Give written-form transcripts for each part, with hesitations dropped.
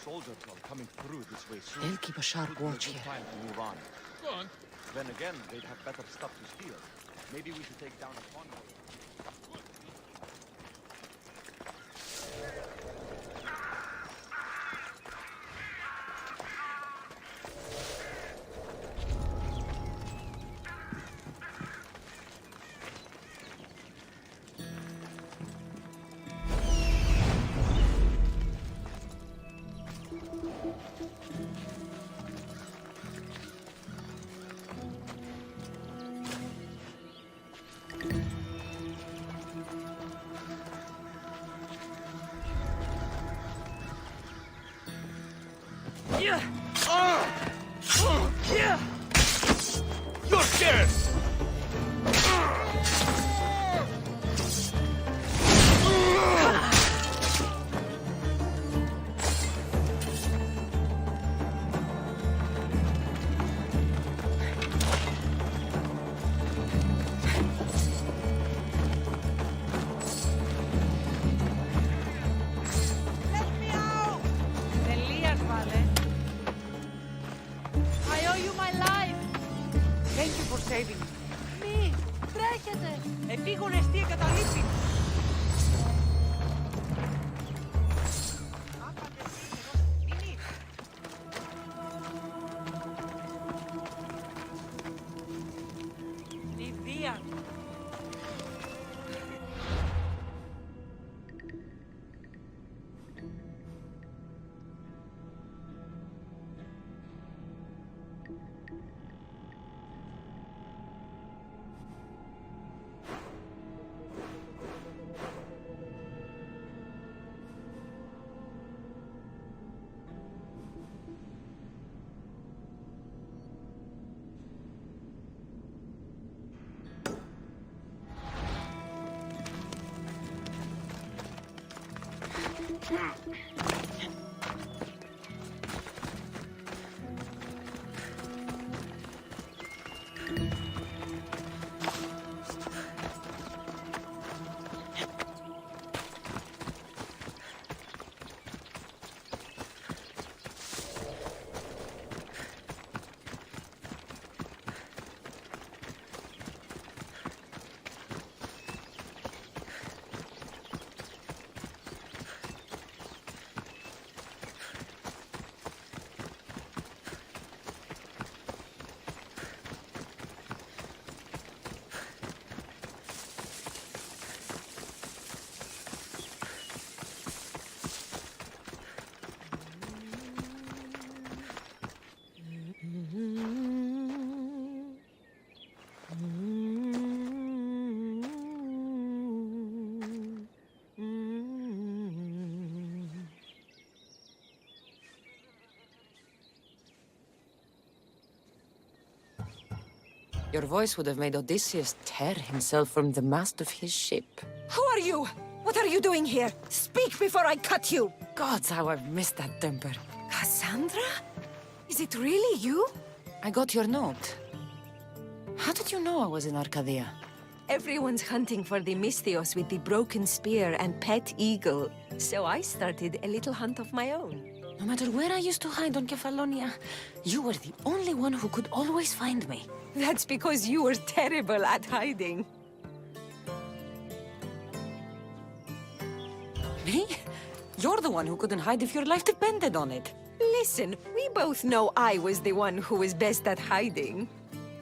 soldiers are coming through this way soon. They'll keep a sharp watch here. Time to move on. Go on. Then again, they'd have better stuff to steal. Maybe we should take down a convoy. You're scared! saving. Μη! Τρέχετε! Επίγονες τι εγκαταλείπει! Ιδία! Your voice would have made Odysseus tear himself from the mast of his ship. Who are you? What are you doing here? Speak before I cut you! Gods, how I've missed that temper. Cassandra? Is it really you? I got your note. How did you know I was in Arcadia? Everyone's hunting for the Misthios with the broken spear and pet eagle. So I started a little hunt of my own. No matter where I used to hide on Kefalonia, you were the only one who could always find me. That's because you were terrible at hiding. Me? You're the one who couldn't hide if your life depended on it. Listen, we both know I was the one who was best at hiding.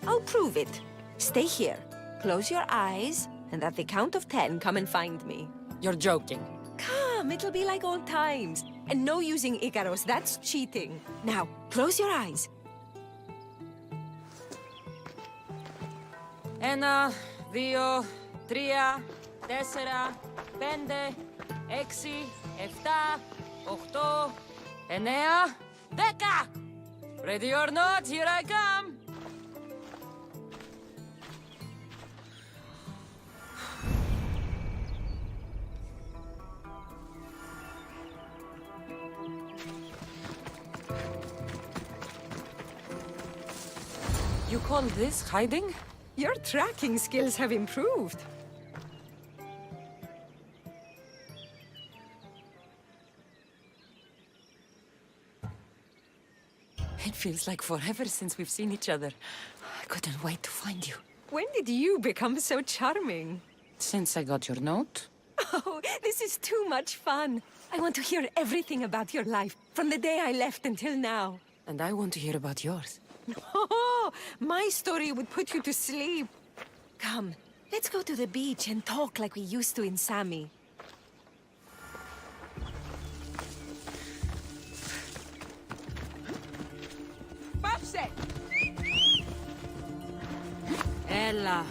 I'll prove it. Stay here, close your eyes, and at the count of 10, come and find me. You're joking. Come, it'll be like old times. And no using Icaros, that's cheating. Now, close your eyes. 1, 2, 3, 4, 5, 6, 7, 8, 9, 10! Ready or not, here I come! You call this hiding? Your tracking skills have improved. Feels like forever since we've seen each other. I couldn't wait to find you. When did you become so charming? Since I got your note. Oh, this is too much fun. I want to hear everything about your life, from the day I left until now. And I want to hear about yours. Oh, my story would put you to sleep. Come, let's go to the beach and talk like we used to in Sami. Πάψε! Ella.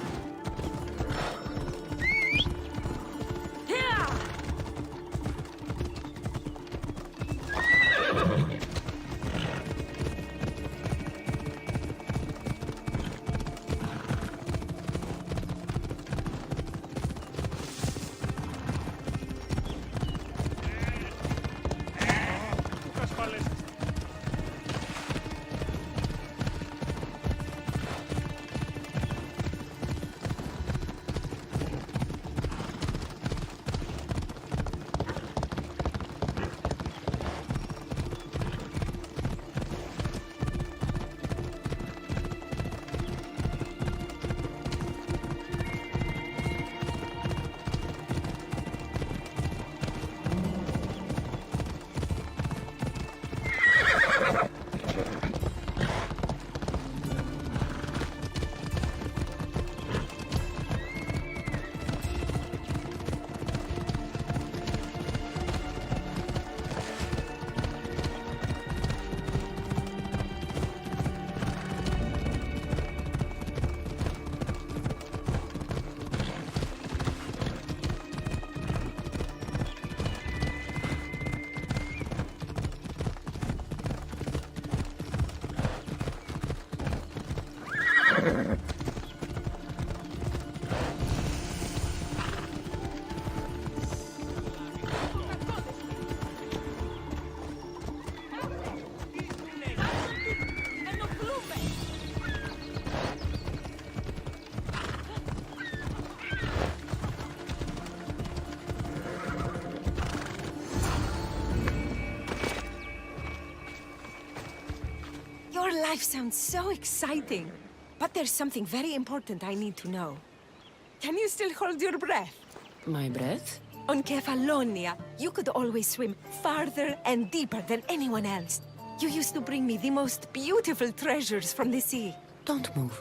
Your life sounds so exciting. But there's something very important I need to know. Can you still hold your breath? My breath? On Kefalonia, you could always swim farther and deeper than anyone else. You used to bring me the most beautiful treasures from the sea. Don't move.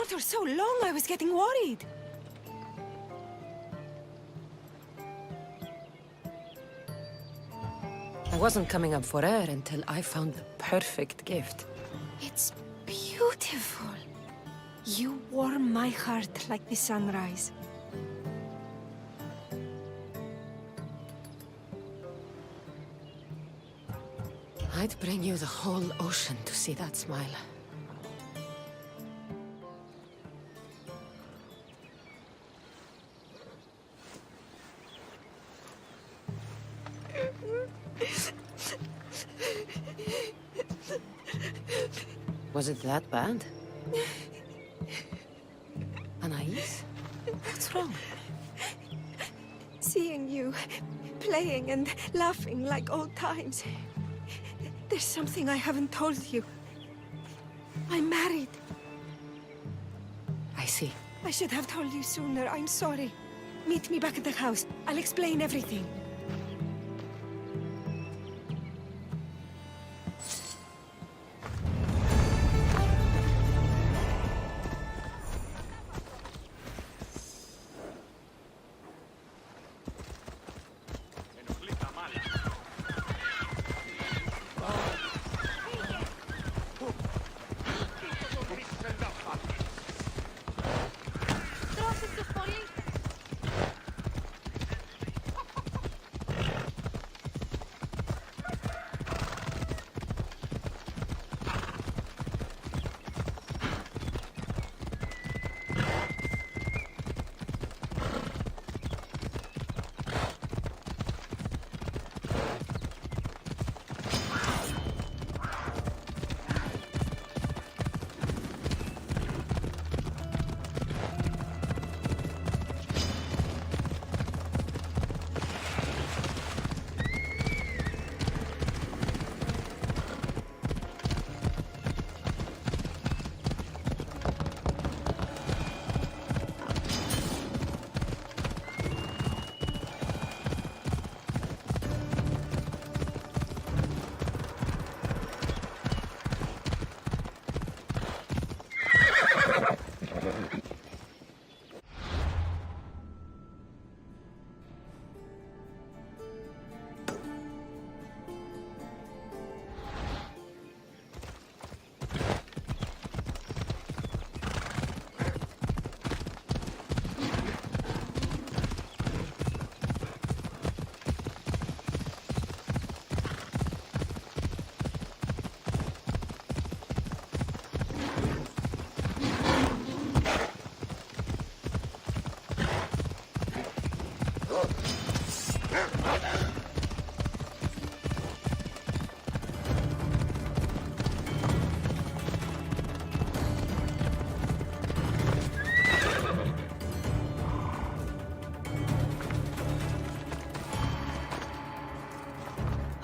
short or so long, I was getting worried. I wasn't coming up for air until I found the perfect gift. It's beautiful. You warm my heart like the sunrise. I'd bring you the whole ocean to see that smile. Was it that bad? Anais? What's wrong? Seeing you, playing and laughing like old times. There's something I haven't told you. I'm married. I see. I should have told you sooner. I'm sorry. Meet me back at the house. I'll explain everything.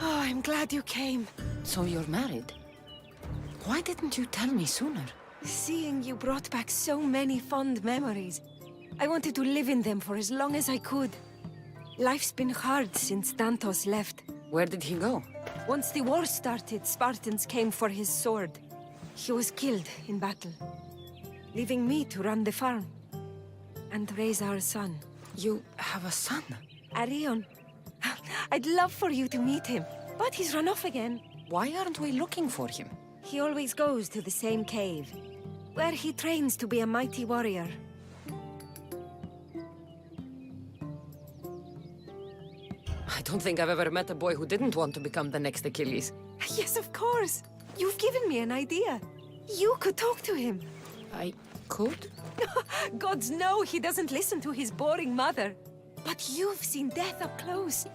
I'm glad you came. So you're married? Why didn't you tell me sooner? Seeing you brought back so many fond memories. I wanted to live in them for as long as I could. Life's been hard since Dantos left. Where did he go? Once the war started, Spartans came for his sword. He was killed in battle, leaving me to run the farm and raise our son. You have a son? Arion. I'd love for you to meet him, but he's run off again. Why aren't we looking for him? He always goes to the same cave, where he trains to be a mighty warrior. I don't think I've ever met a boy who didn't want to become the next Achilles. Yes, of course. You've given me an idea. You could talk to him. I could? Gods know he doesn't listen to his boring mother. But you've seen death up close.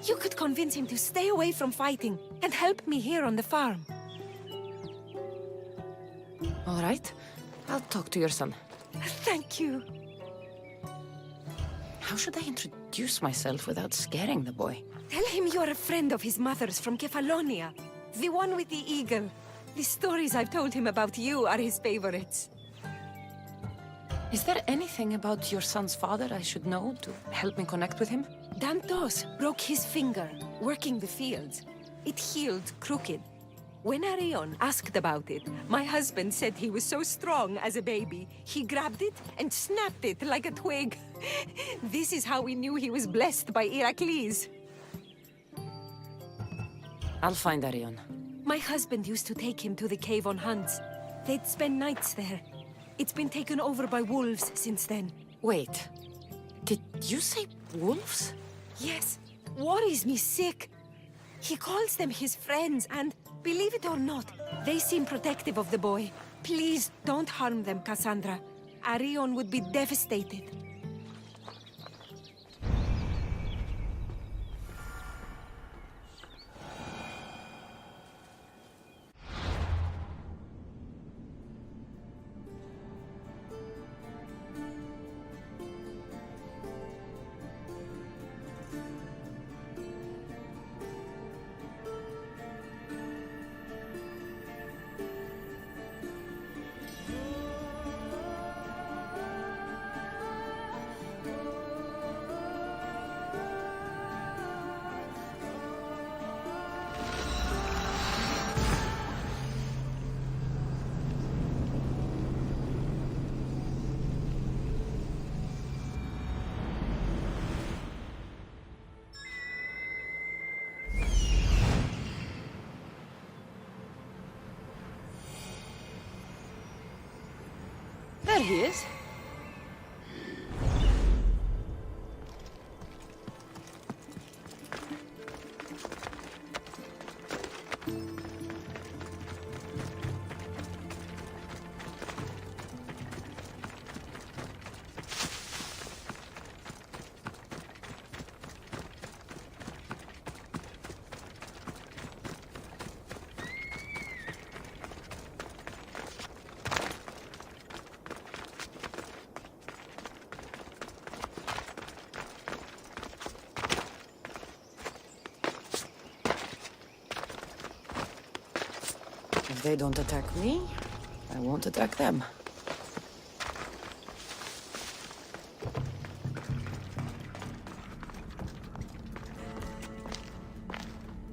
You could convince him to stay away from fighting and help me here on the farm. All right. I'll talk to your son. Thank you. How should I introduce myself without scaring the boy? Tell him you're a friend of his mother's from Kefalonia. The one with the eagle. The stories I've told him about you are his favorites. Is there anything about your son's father I should know to help me connect with him? Dantos broke his finger working the fields. It healed crooked. When Arion asked about it, my husband said he was so strong as a baby, he grabbed it and snapped it like a twig. This is how we knew he was blessed by Heracles. I'll find Arion. My husband used to take him to the cave on hunts. They'd spend nights there. It's been taken over by wolves since then. Wait. Did you say wolves? Yes, worries me sick. He calls them his friends and, believe it or not, they seem protective of the boy. Please don't harm them, Cassandra. Arion would be devastated. There he is. If they don't attack me, I won't attack them.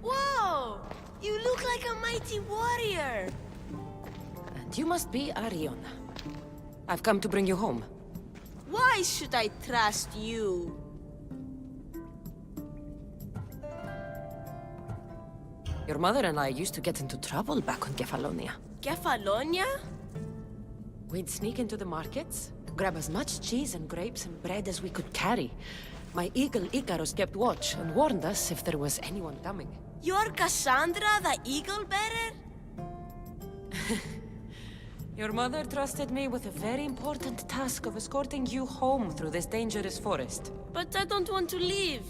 Whoa! You look like a mighty warrior! And you must be Arion. I've come to bring you home. Why should I trust you? Your mother and I used to get into trouble back on Kefalonia. Kefalonia? We'd sneak into the markets, grab as much cheese and grapes and bread as we could carry. My eagle Icarus kept watch and warned us if there was anyone coming. You're Cassandra, the eagle bearer? Your mother trusted me with a very important task of escorting you home through this dangerous forest. But I don't want to leave.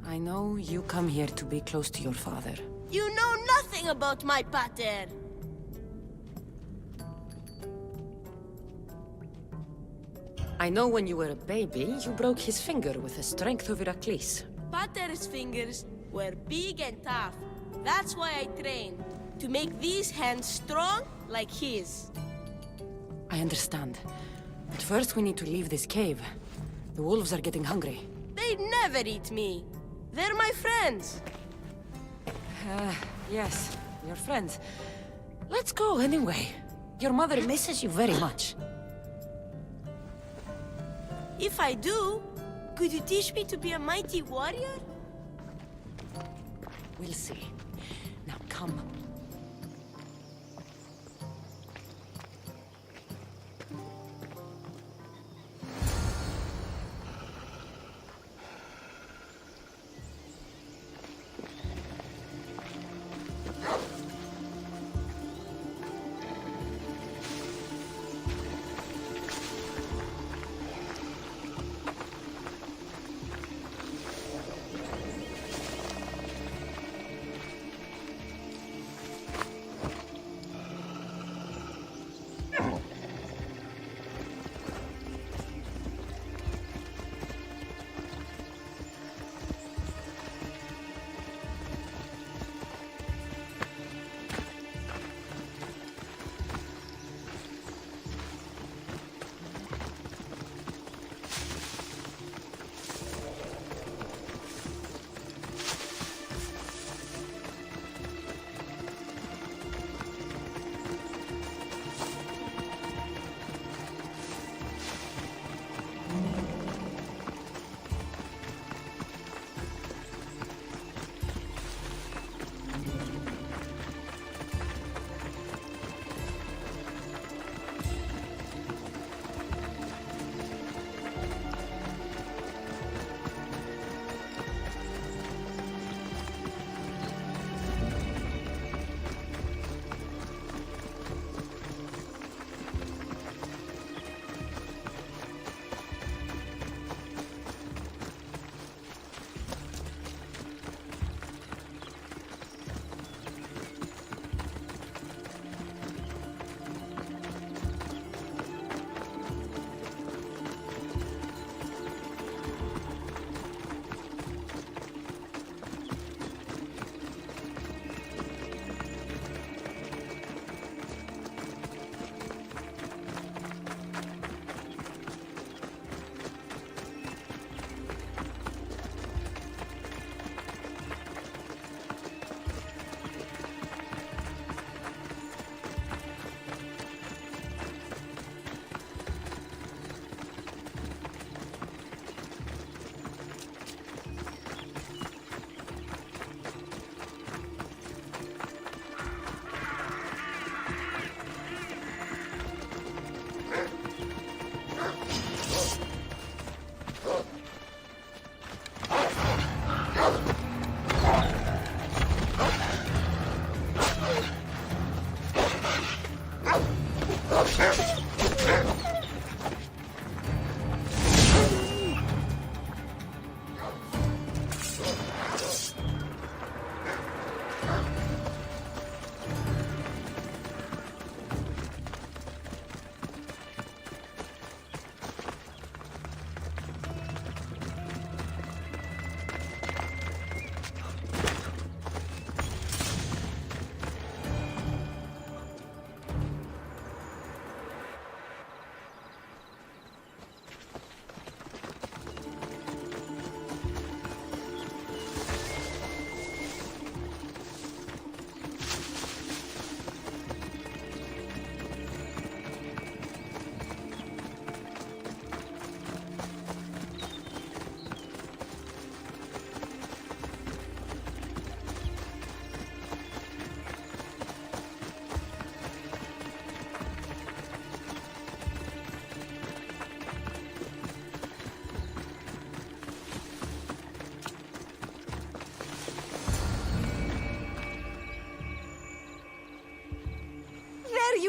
I know you come here to be close to your father. You know nothing about my pater. I know when you were a baby, you broke his finger with the strength of Heracles. Pater's fingers were big and tough. That's why I trained. To make these hands strong like his. I understand. But first we need to leave this cave. The wolves are getting hungry. They never eat me. They're my friends. Yes, your friends. Let's go anyway. Your mother misses you very much. If I do, could you teach me to be a mighty warrior? We'll see. Now come.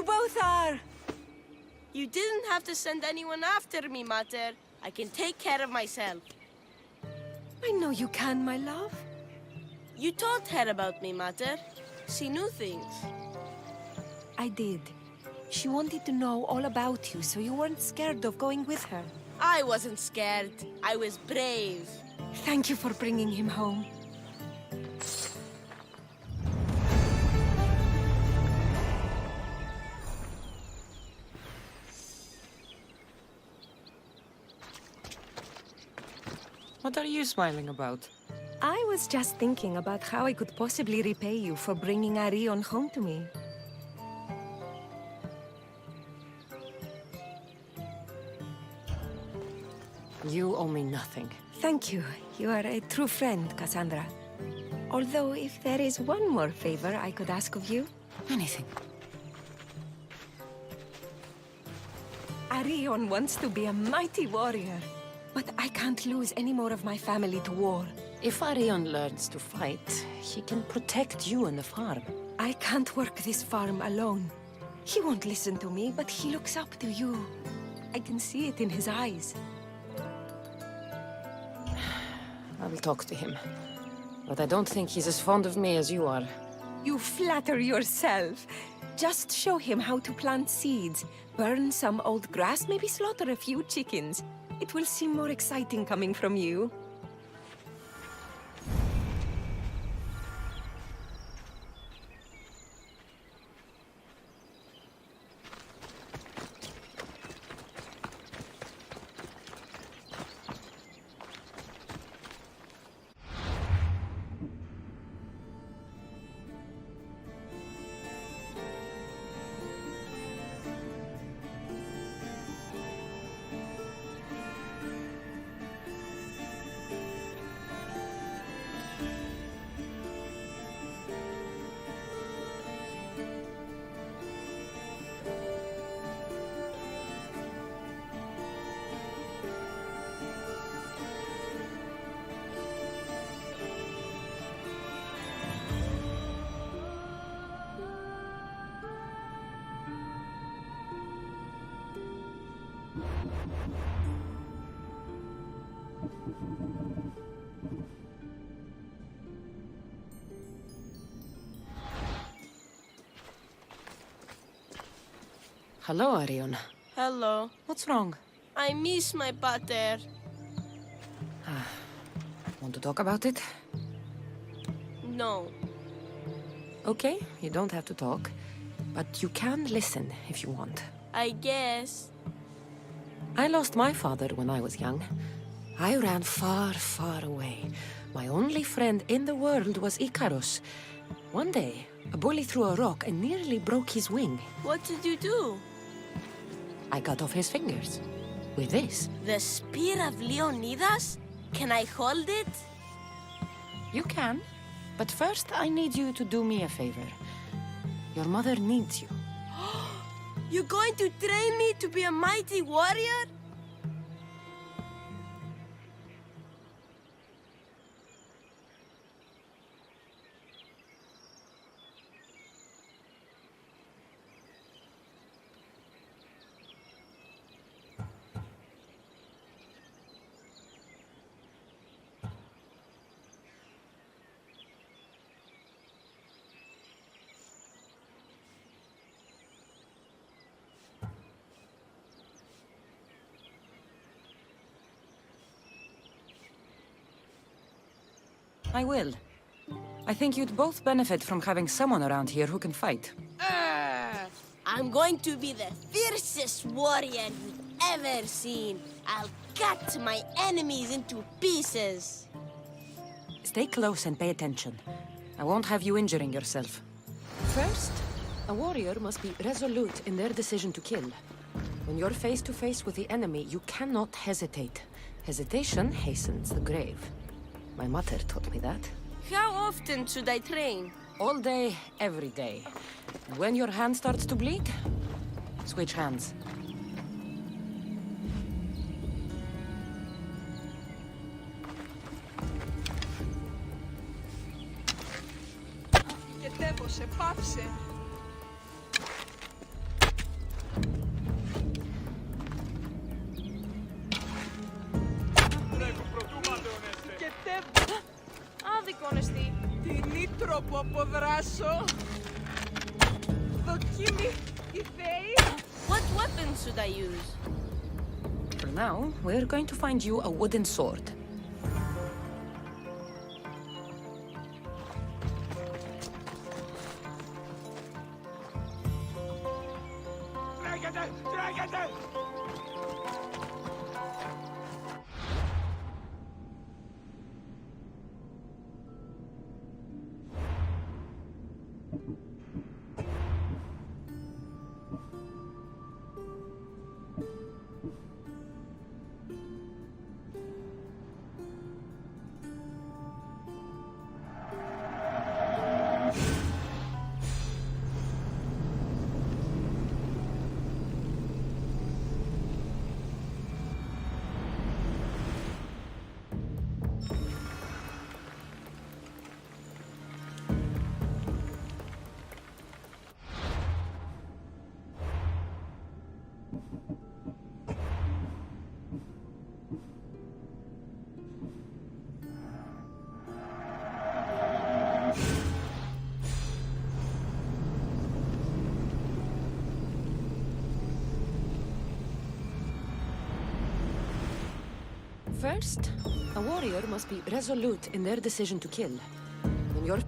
You both are! You didn't have to send anyone after me, Mater. I can take care of myself. I know you can, my love. You told her about me, Mater. She knew things. I did. She wanted to know all about you, so you weren't scared of going with her. I wasn't scared. I was brave. Thank you for bringing him home. What are you smiling about? I was just thinking about how I could possibly repay you for bringing Arion home to me. You owe me nothing. Thank you. You are a true friend, Cassandra. Although, if there is one more favor I could ask of you... Anything. Arion wants to be a mighty warrior. But I can't lose any more of my family to war. If Arion learns to fight, he can protect you and the farm. I can't work this farm alone. He won't listen to me, but he looks up to you. I can see it in his eyes. I will talk to him. But I don't think he's as fond of me as you are. You flatter yourself. Just show him how to plant seeds, burn some old grass, maybe slaughter a few chickens. It will seem more exciting coming from you. Hello, Arion. Hello. What's wrong? I miss my pater. Want to talk about it? No. Okay, you don't have to talk. But you can listen if you want. I guess. I lost my father when I was young. I ran far, far away. My only friend in the world was Icarus. One day, a bully threw a rock and nearly broke his wing. What did you do? I cut off his fingers. With this. The spear of Leonidas? Can I hold it? You can. But first, I need you to do me a favor. Your mother needs you. You're going to train me to be a mighty warrior? I will. I think you'd both benefit from having someone around here who can fight. I'm going to be the fiercest warrior you've ever seen. I'll cut my enemies into pieces. Stay close and pay attention. I won't have you injuring yourself. First, a warrior must be resolute in their decision to kill. When you're face to face with the enemy, you cannot hesitate. Hesitation hastens the grave. My mother taught me that. How often should I train? All day, every day. And when your hand starts to bleed, switch hands. πιστεύω. Άδικο, Νεστή. Τι τρόπο αποδράσω. Δοκίμη, οι θεοί. What weapon should I use? For now, we're going to find you a wooden sword. Τρέχετε! Τρέχετε! First, a warrior must be resolute in their decision to kill. When you're...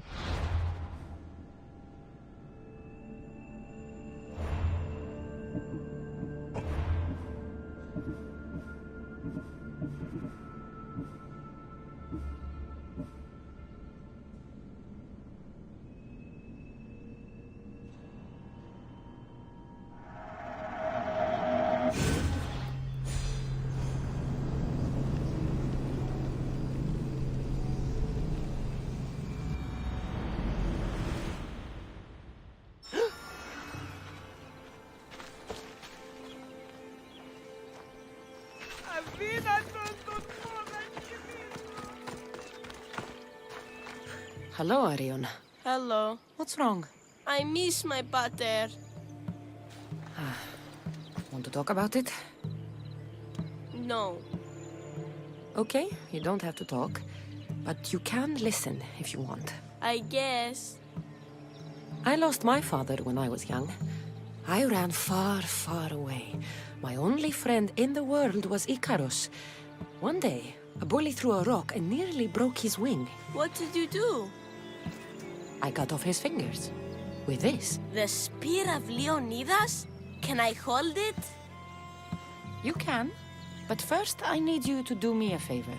Hello, Arion. Hello. What's wrong? I miss my pater. Want to talk about it? No. Okay, you don't have to talk. But you can listen if you want. I guess. I lost my father when I was young. I ran far, far away. My only friend in the world was Icarus. One day, a bully threw a rock and nearly broke his wing. What did you do? I cut off his fingers. With this. The spear of Leonidas? Can I hold it? You can. But first, I need you to do me a favor.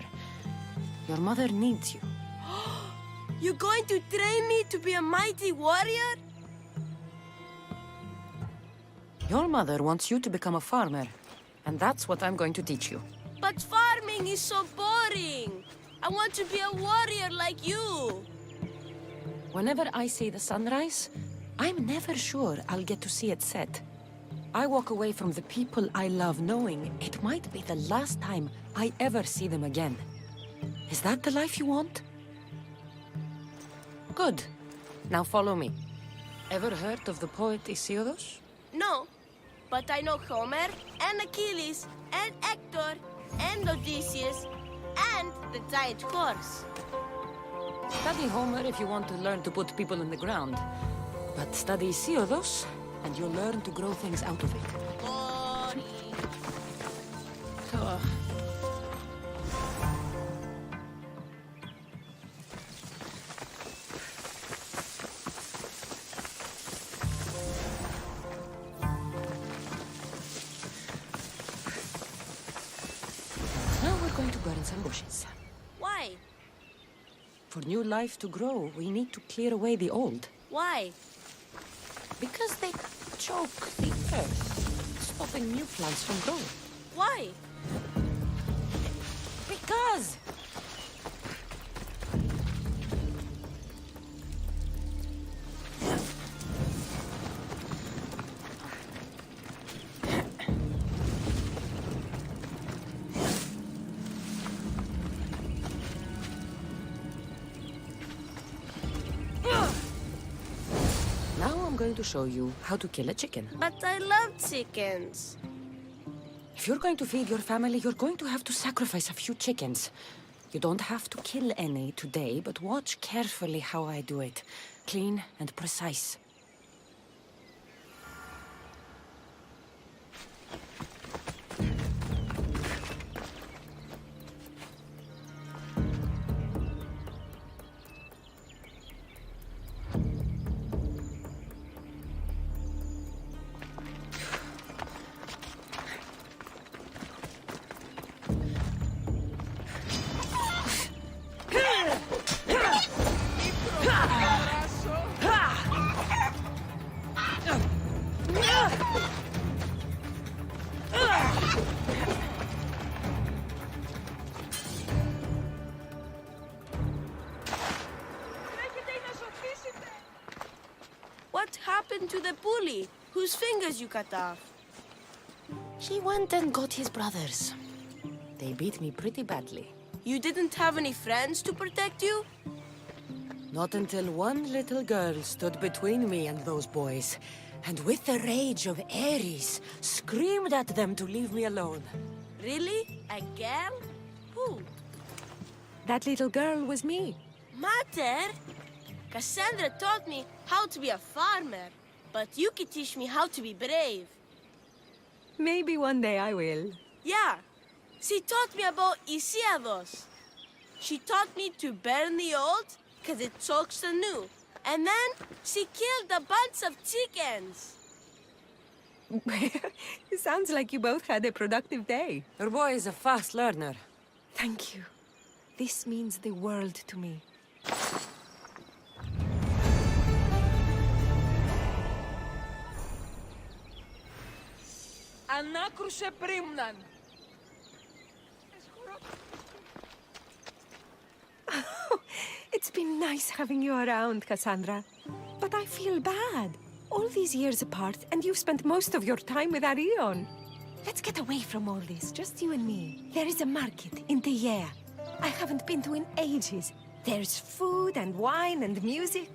Your mother needs you. You're going to train me to be a mighty warrior? Your mother wants you to become a farmer. And that's what I'm going to teach you. But farming is so boring. I want to be a warrior like you. Whenever I see the sunrise, I'm never sure I'll get to see it set. I walk away from the people I love knowing it might be the last time I ever see them again. Is that the life you want? Good. Now follow me. Ever heard of the poet Isildos? No, but I know Homer and Achilles and Hector and Odysseus and the giant horse. Study Homer if you want to learn to put people in the ground. But study Isildos, and you'll learn to grow things out of it. Boring. Ugh. Now we're going to burn some bushes. Why? For new life to grow, we need to clear away the old. Why? Because they choke the earth, stopping new plants from growing. Why? Because! I'm going to show you how to kill a chicken. But I love chickens. If you're going to feed your family, you're going to have to sacrifice a few chickens. You don't have to kill any today, but watch carefully how I do it. Clean and precise. What happened to the bully whose fingers you cut off? He went and got his brothers. They beat me pretty badly. You didn't have any friends to protect you? Not until one little girl stood between me and those boys, and with the rage of Ares, screamed at them to leave me alone. Really? A girl? Who? That little girl was me. Mater? Cassandra taught me how to be a farmer, but you could teach me how to be brave. Maybe one day I will. Yeah, she taught me about Isiados. She taught me to burn the old, because it chokes the new. And then she killed a bunch of chickens. It sounds like you both had a productive day. Your boy is a fast learner. Thank you. This means the world to me. Ανάκρουσε πρίμναν. It's been nice having you around, Cassandra. But I feel bad. All these years apart, and you've spent most of your time with Arion. Let's get away from all this, just you and me. There is a market in Teia. I haven't been to in ages. There's food and wine and music.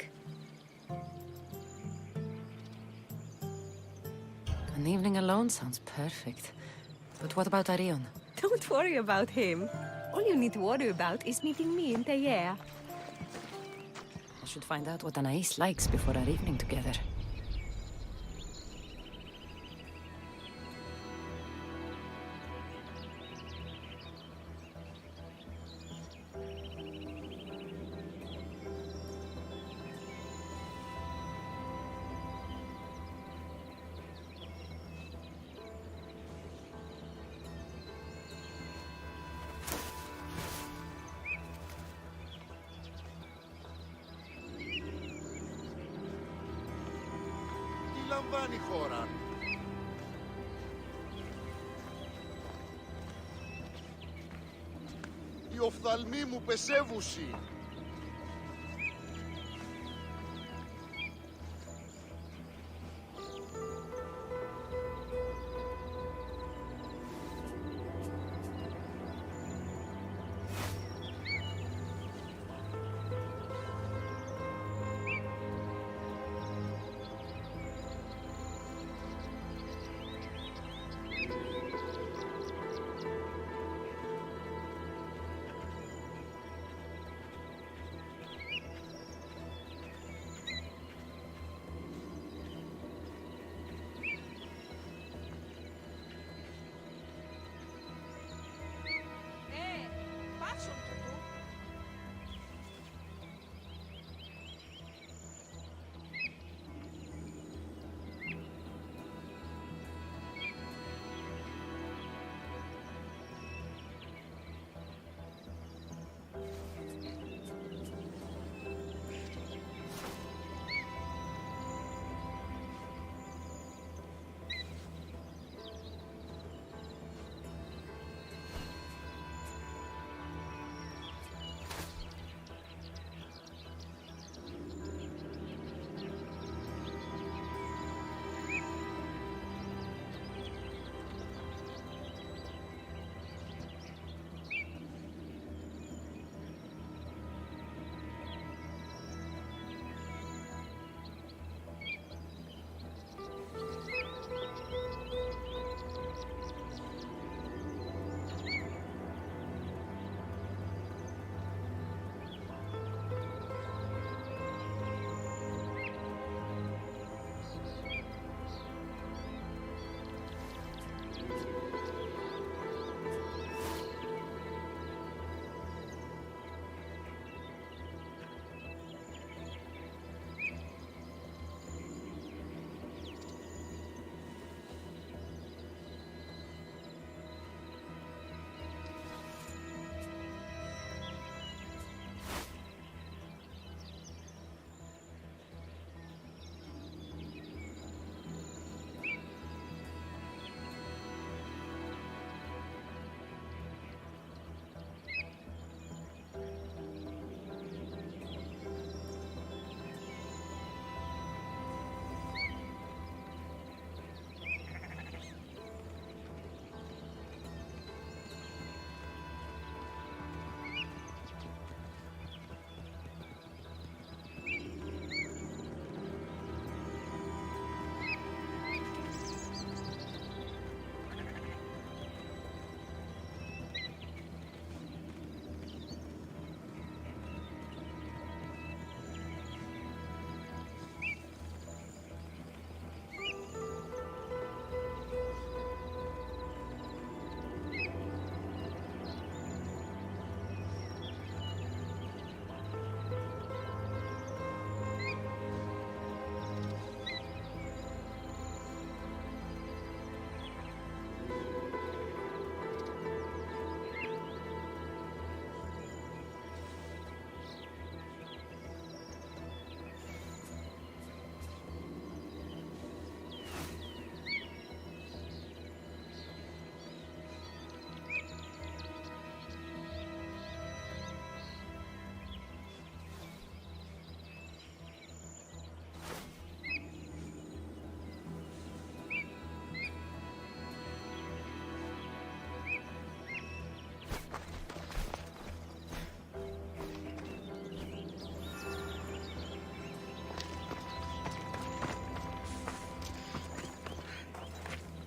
An evening alone sounds perfect. But what about Arion? Don't worry about him. All you need to worry about is meeting me in Teia. I should find out what Anais likes before our evening together. Λαμβάνει χώρα. Οι οφθαλμοί μου πεσεύουσι.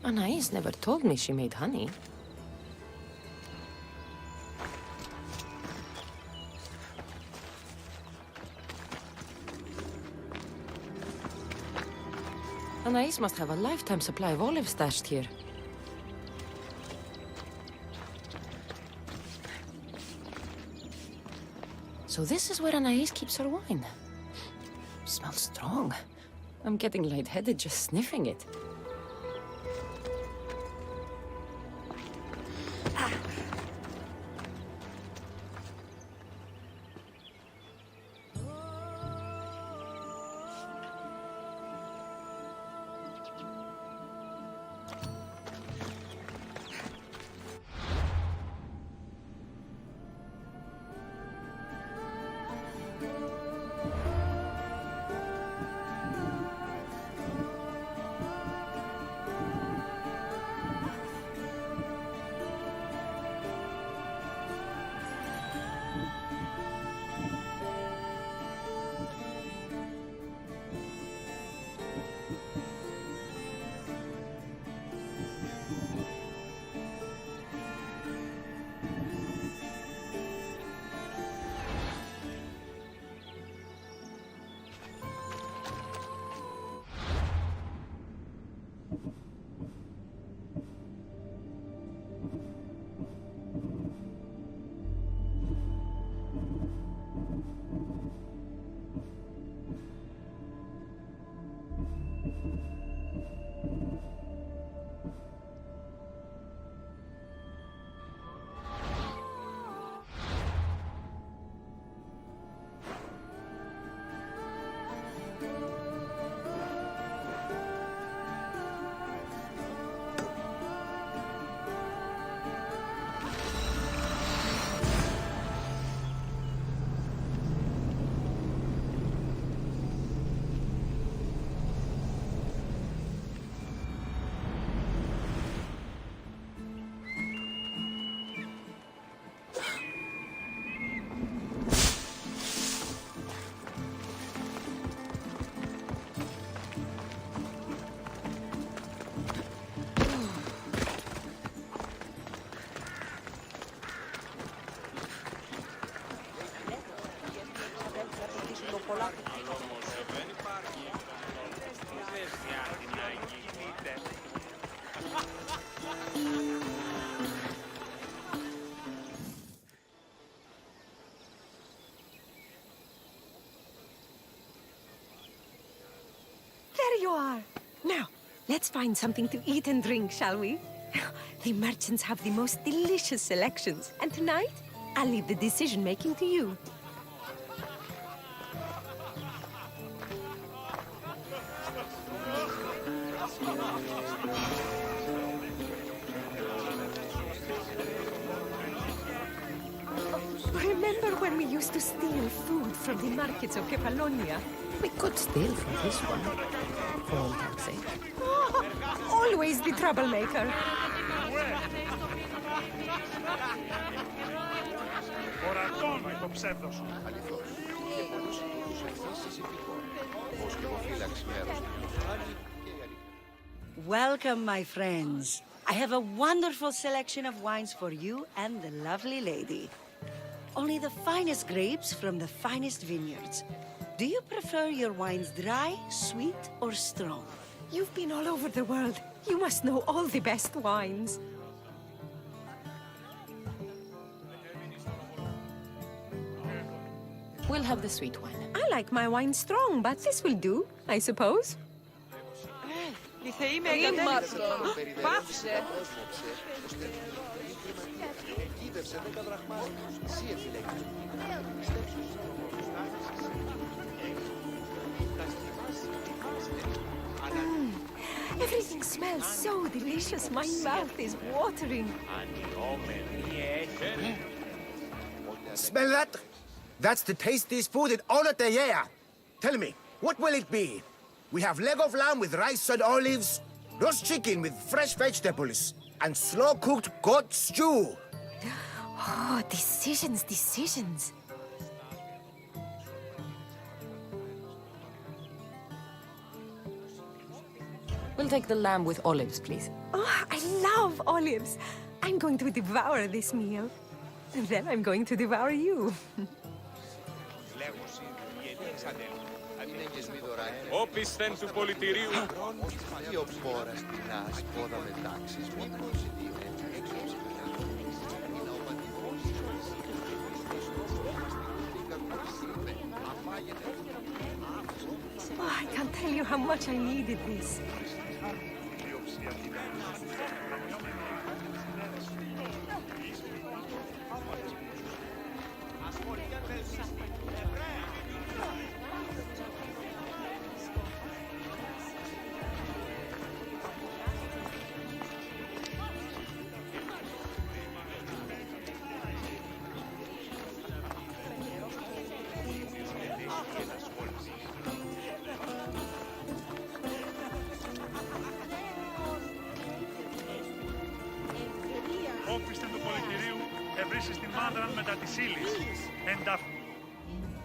Anais never told me she made honey. Anais must have a lifetime supply of olives stashed here. So this is where Anais keeps her wine. Smells strong. I'm getting lightheaded just sniffing it. There you are. Now, let's find something to eat and drink, shall we? The merchants have the most delicious selections, and tonight, I'll leave the decision-making to you. Remember when we used to steal food from the markets of Kefalonia? We could steal from this one, for all time's sake. Always the troublemaker. Ορατώνω το ψεύδο σου. Αληθώς. Και πολλούς τους ενθήσεις υπηκών. Ως και υποφύλαξη μέρος του. Welcome, my friends. I have a wonderful selection of wines for you and the lovely lady. Only the finest grapes from the finest vineyards. Do you prefer your wines dry, sweet, or strong? You've been all over the world. You must know all the best wines. We'll have the sweet wine. I like my wine strong, but this will do, I suppose. Η θεή με εγκατέλειψε. Πάψε. Κοίτευσε 10 δραχμάρες. Εσύ επιλέγεις. Everything smells so delicious. My mouth is watering. Smell that? That's the tastiest food in all of the year. Tell me, what will it be? We have leg of lamb with rice and olives, roast chicken with fresh vegetables, and slow-cooked goat stew. Oh, decisions, decisions. We'll take the lamb with olives, please. Oh, I love olives. I'm going to devour this meal. And then I'm going to devour you. Όπισθεν του πολιτηρίου. Δύο πόρας πεινάς, πόδα μετάξεις, Oh, I can't tell you how much I needed this. Όπισθεν του πολιτηρίου ευρύσεις την μάνδραν μετά της ύλης.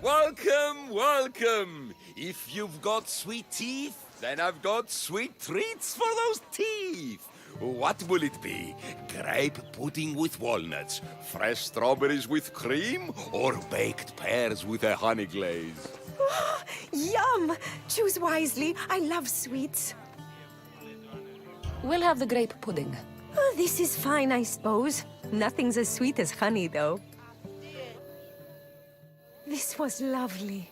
Welcome, welcome. If you've got sweet teeth, then I've got sweet treats for those teeth. What will it be? Grape pudding with walnuts, fresh strawberries with cream, or baked pears with a honey glaze? Yum! Choose wisely. I love sweets. We'll have the grape pudding. Oh, this is fine, I suppose. Nothing's as sweet as honey, though. This was lovely.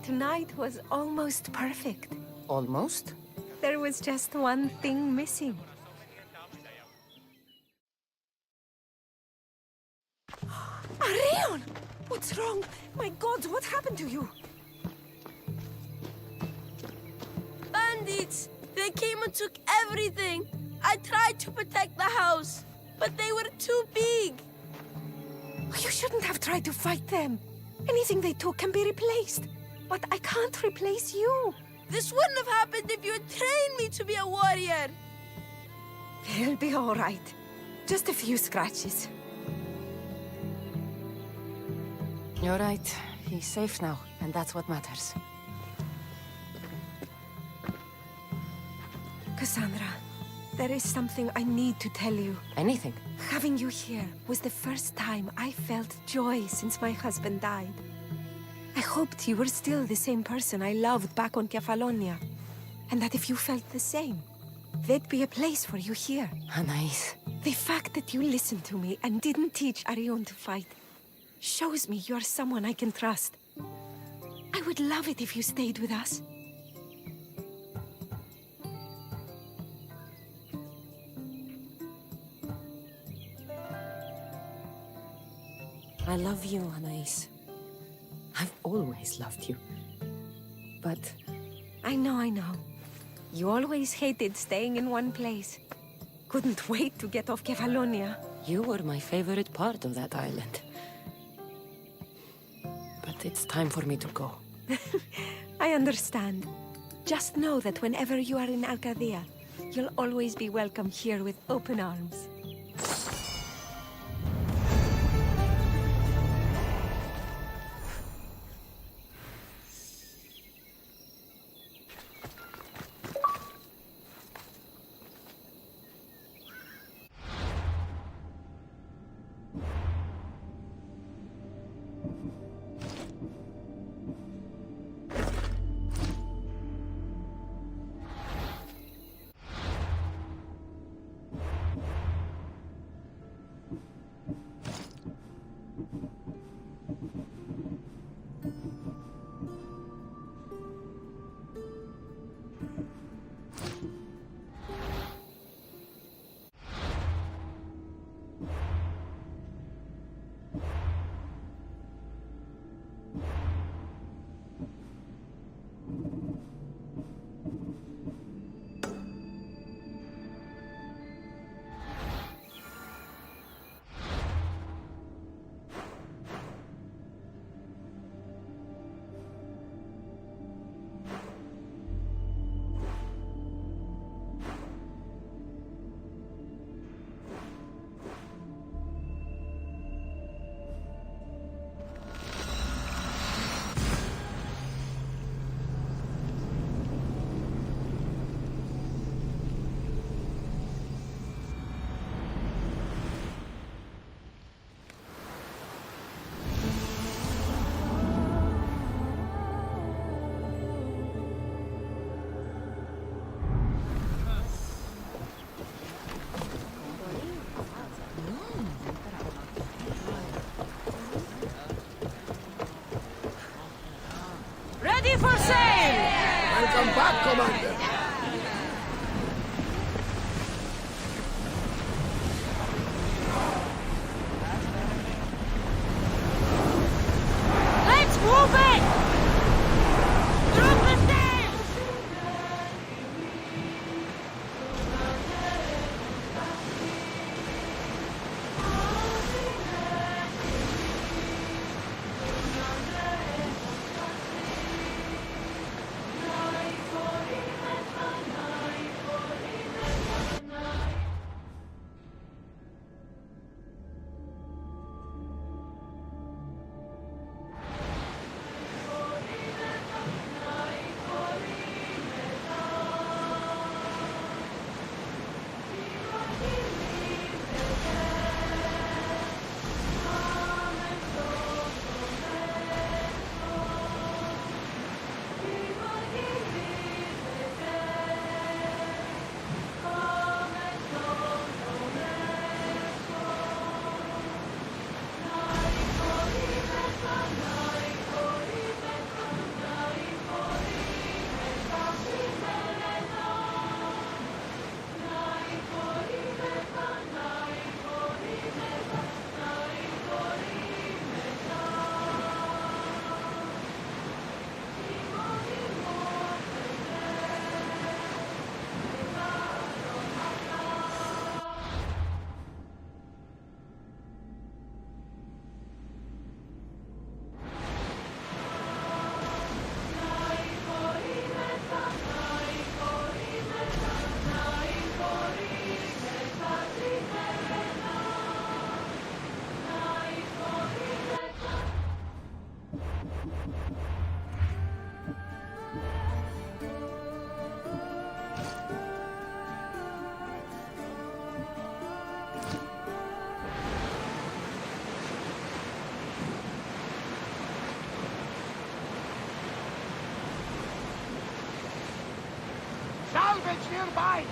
Tonight was almost perfect. Almost? There was just one thing missing. Arion! What's wrong? My God, what happened to you? Bandits! They came and took everything. I tried to protect the house, but they were too big. You shouldn't have tried to fight them. Anything they took can be replaced. But I can't replace you. This wouldn't have happened if you had trained me to be a warrior. They'll be all right. Just a few scratches. You're right. He's safe now, and that's what matters. Cassandra, there is something I need to tell you. Anything. Having you here was the first time I felt joy since my husband died. I hoped you were still the same person I loved back on Kefalonia. And that if you felt the same, there'd be a place for you here. Anais. The fact that you listened to me and didn't teach Arion to fight shows me you're someone I can trust. I would love it if you stayed with us. I love you, Anais. I've always loved you. But I know. You always hated staying in one place. Couldn't wait to get off Kefalonia. you were my favorite part of that island. But it's time for me to go. I understand. Just know that whenever you are in Arcadia, you'll always be welcome here with open arms. Ready for sail! Welcome back, Commander. Let's move it! Drop the sail! Salvage nearby!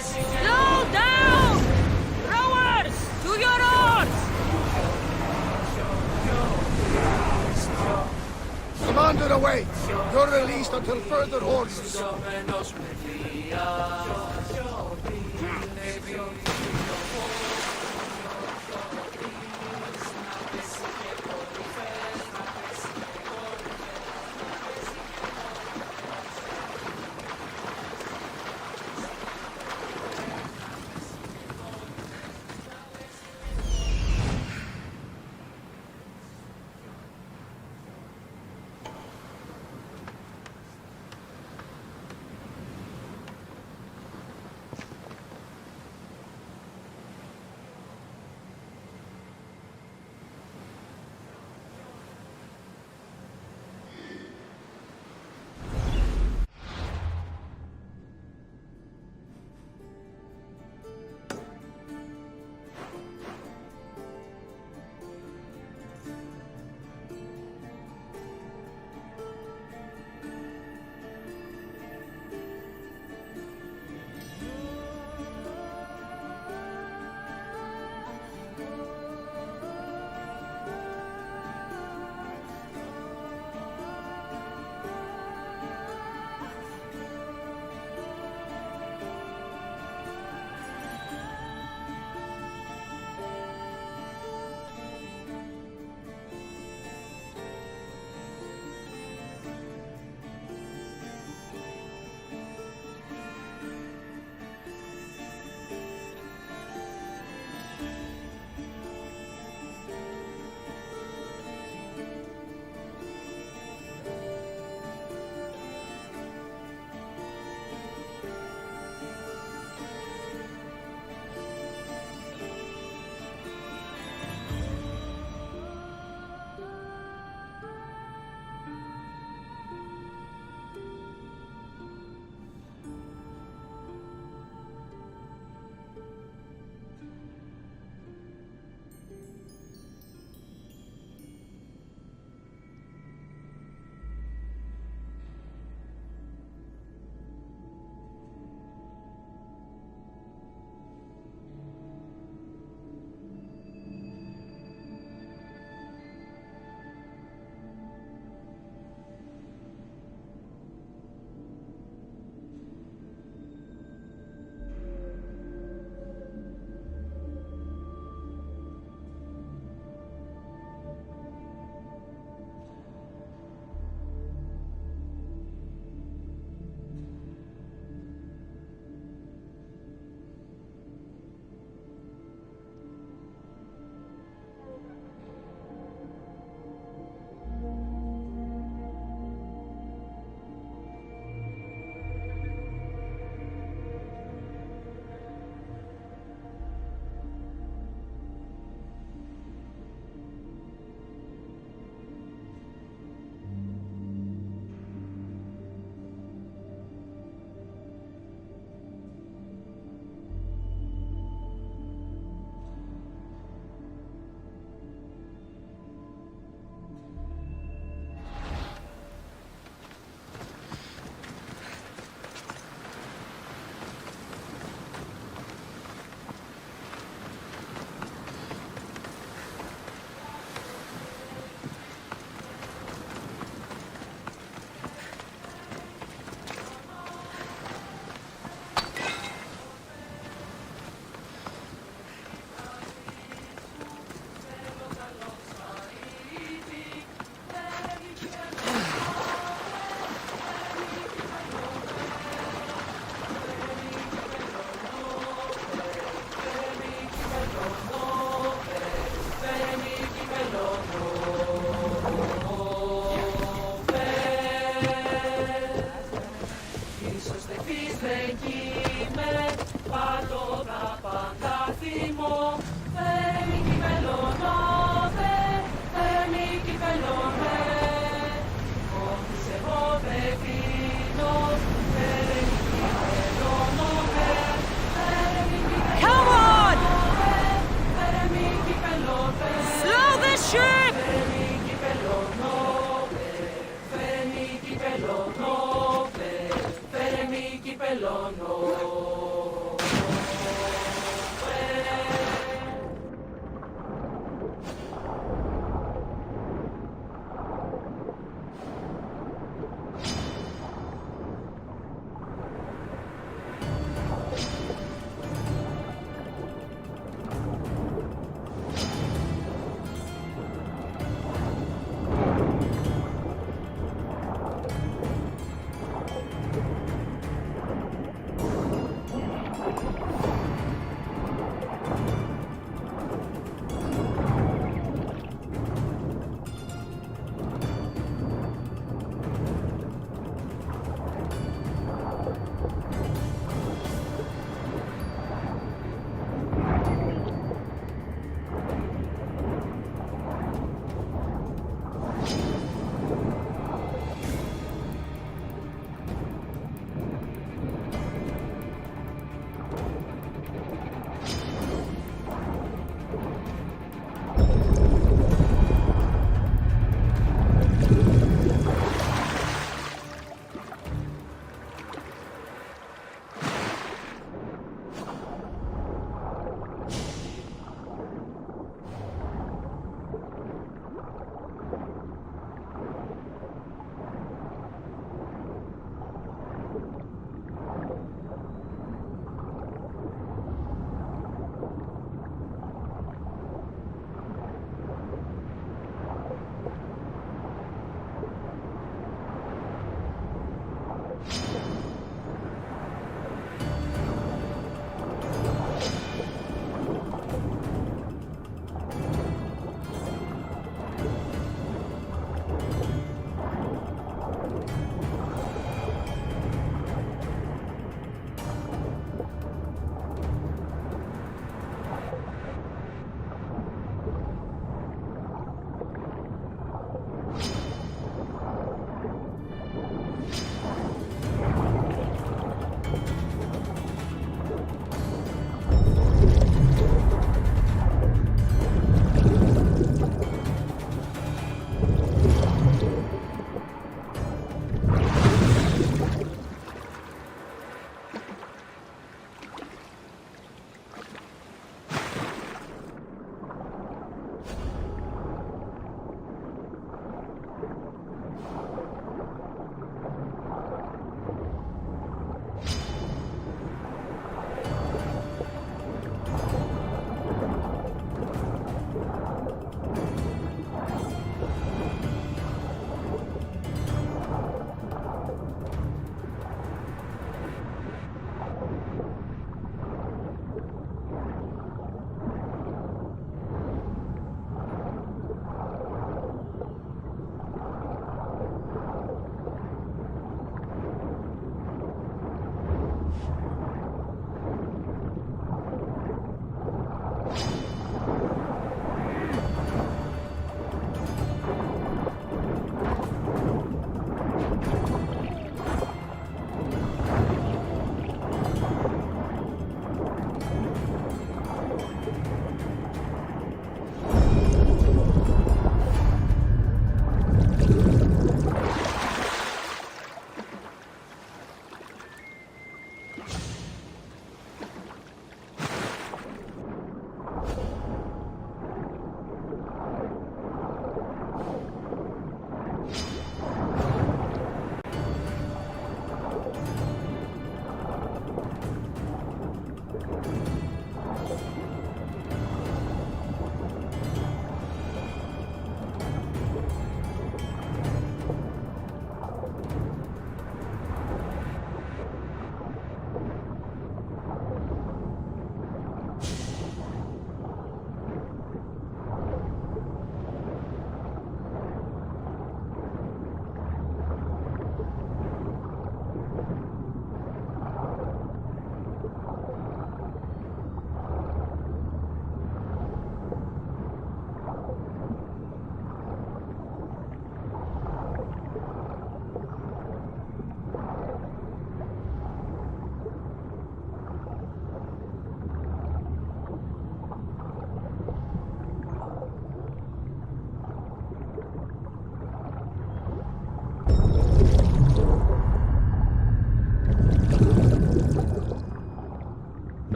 Slow down! Rowers! To your oars! Commander awaits. You're released until further orders.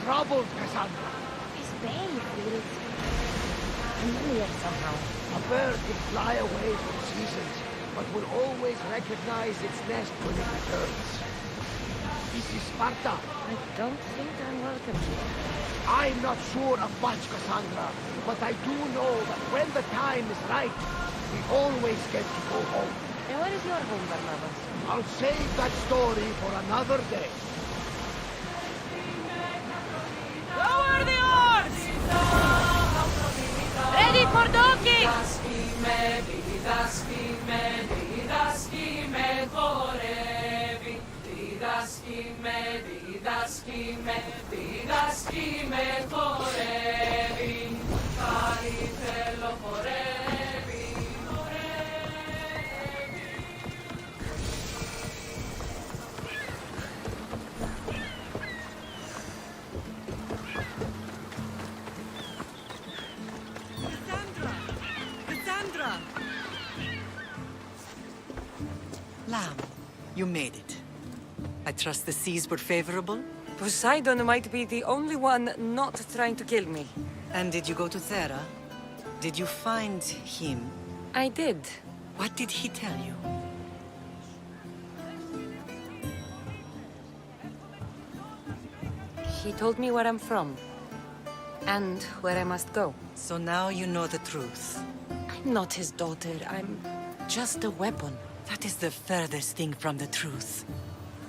troubled, Cassandra. His bay feels familiar somehow. A bird can fly away from seasons, but will always recognize its nest when it returns. This is Sparta. I don't think I'm welcome here. I'm not sure of much, Cassandra, but I do know that when the time is right, we always get to go home. And where is your home, Barnabas? I'll save that story for another day. Lower the oars! Ready for docking! Cassandra! Lamb, you made it. I trust the seas were favorable? Poseidon might be the only one not trying to kill me. And did you go to Thera? Did you find him? I did. What did he tell you? He told me where I'm from. And where I must go. So now you know the truth. I'm not his daughter. I'm just a weapon. That is the furthest thing from the truth.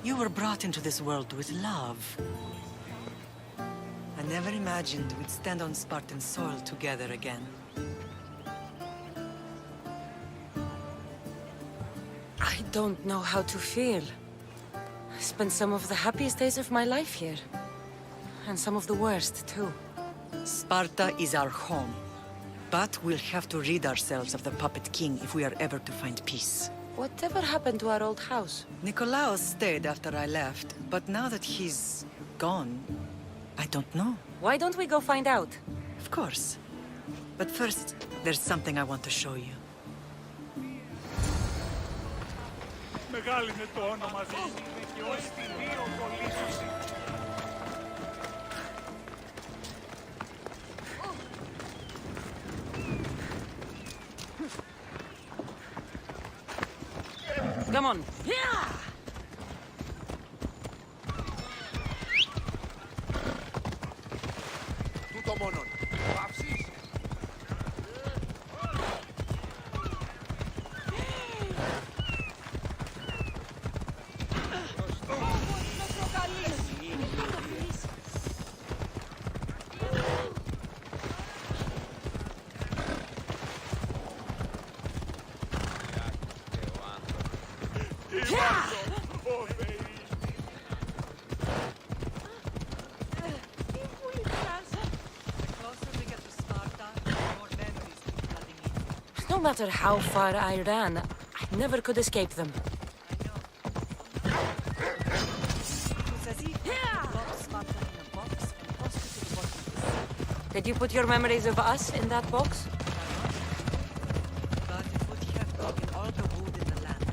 You were brought into this world with love. I never imagined we'd stand on Spartan soil together again. I don't know how to feel. I spent some of the happiest days of my life here. And some of the worst, too. Sparta is our home. But we'll have to rid ourselves of the Puppet King if we are ever to find peace. Whatever happened to our old house? Nikolaos stayed after I left, but now that he's gone, I don't know. Why don't we go find out? Of course. But first, there's something I want to show you. Μεγάλη είναι το όνομα της και ως τη δύο κολλήσωση. Come on. Τούτο μόνον. Παύσεις. No matter how far I ran, I never could escape them. Did you put your memories of us in that box? But it would have taken all the wood in the land.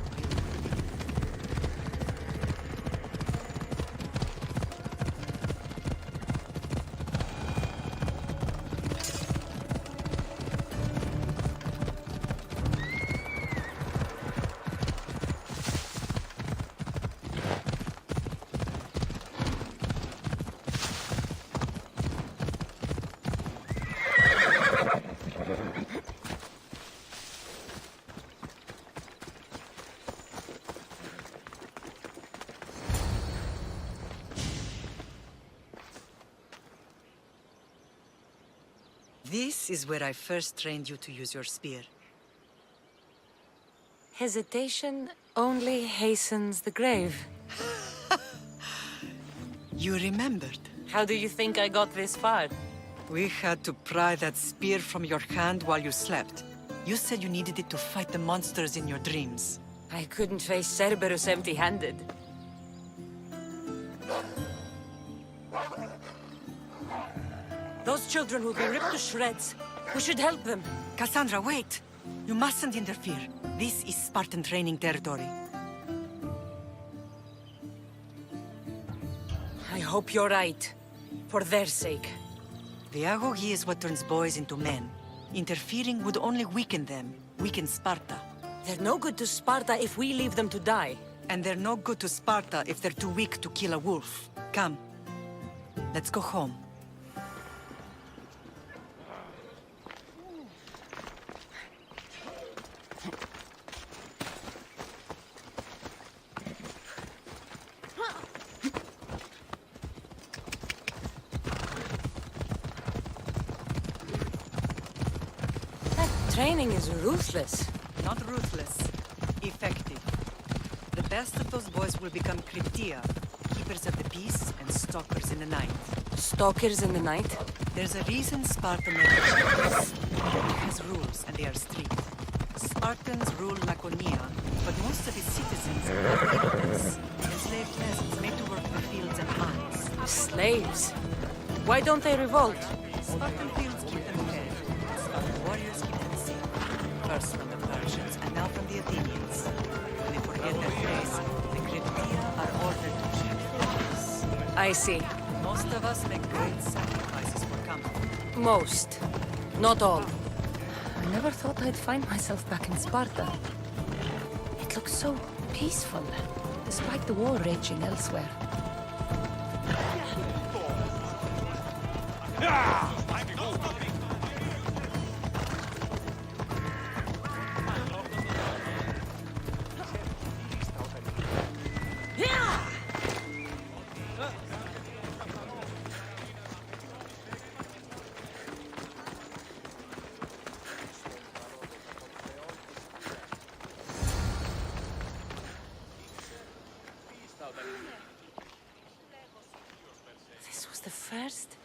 This is where I first trained you to use your spear. Hesitation only hastens the grave. You remembered. How do you think I got this far? We had to pry that spear from your hand while you slept. You said you needed it to fight the monsters in your dreams. I couldn't face Cerberus empty-handed. Those children will be ripped to shreds. We should help them. Cassandra, wait! You mustn't interfere. This is Spartan training territory. I hope you're right. For their sake. The agoge is what turns boys into men. Interfering would only weaken them, weaken Sparta. They're no good to Sparta if we leave them to die. And they're no good to Sparta if they're too weak to kill a wolf. Come, let's go home. Training is ruthless. Not ruthless, effective. The best of those boys will become Kryptia, keepers of the peace and stalkers in the night. Stalkers in the night? There's a reason Sparta never changes. It has rules, and they are strict. Spartans rule Laconia, but most of its citizens are immigrants, enslaved peasants made to work the fields and mines. Slaves? Why don't they revolt? Spartan fields keep them fed. Spartan warriors keep them safe. First from the Persians, and now from the Athenians. When they forget their place, the Kryptia are ordered to check peace. I see. Most of us make great sacrifices for comfort. Most. Not all. I never thought I'd find myself back in Sparta. It looks so peaceful, despite the war raging elsewhere. This was the first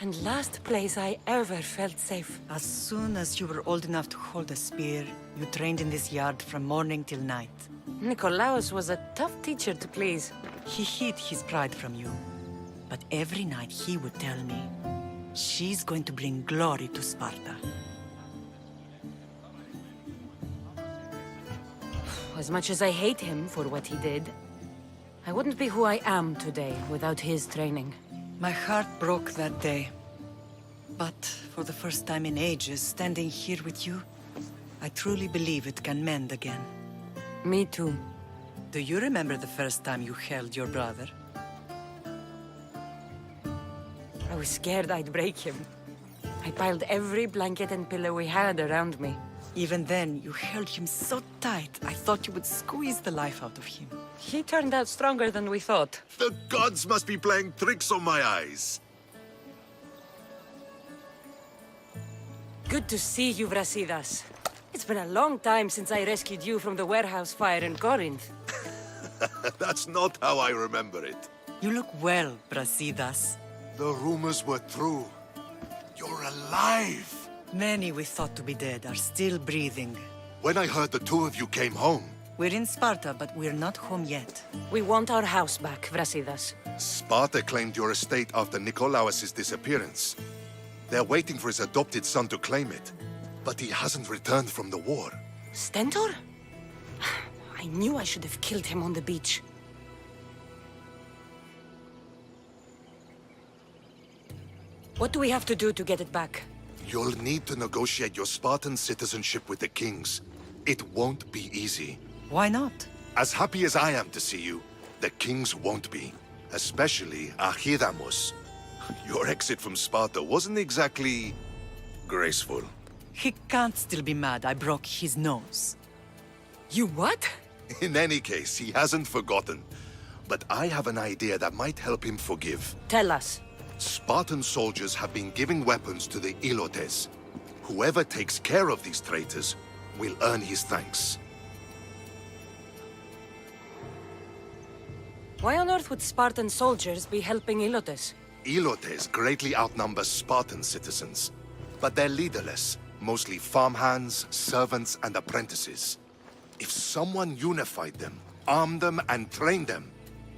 and last place I ever felt safe. As soon as you were old enough to hold a spear, you trained in this yard from morning till night. Nikolaos was a tough teacher to please. He hid his pride from you. But every night he would tell me, she's going to bring glory to Sparta. As much as I hate him for what he did, I wouldn't be who I am today without his training. My heart broke that day. But for the first time in ages, standing here with you, I truly believe it can mend again. Me too. Do you remember the first time you held your brother? I was scared I'd break him. I piled every blanket and pillow we had around me. Even then, you held him so tight, I thought you would squeeze the life out of him. He turned out stronger than we thought. The gods must be playing tricks on my eyes. Good to see you, Brasidas. It's been a long time since I rescued you from the warehouse fire in Corinth. That's not how I remember it. You look well, Brasidas. The rumors were true. You're alive! Many we thought to be dead are still breathing. When I heard the two of you came home... We're in Sparta, but we're not home yet. We want our house back, Brasidas. Sparta claimed your estate after Nikolaos' disappearance. They're waiting for his adopted son to claim it. But he hasn't returned from the war. Stentor? I knew I should have killed him on the beach. What do we have to do to get it back? You'll need to negotiate your Spartan citizenship with the kings. It won't be easy. Why not? As happy as I am to see you, the kings won't be. Especially Archidamos. Your exit from Sparta wasn't exactly... graceful. He can't still be mad I broke his nose. You what? In any case, he hasn't forgotten. But I have an idea that might help him forgive. Tell us. Spartan soldiers have been giving weapons to the Ilotes. Whoever takes care of these traitors will earn his thanks. Why on earth would Spartan soldiers be helping Ilotes? Ilotes greatly outnumber Spartan citizens. But they're leaderless, mostly farmhands, servants, and apprentices. If someone unified them, armed them, and trained them,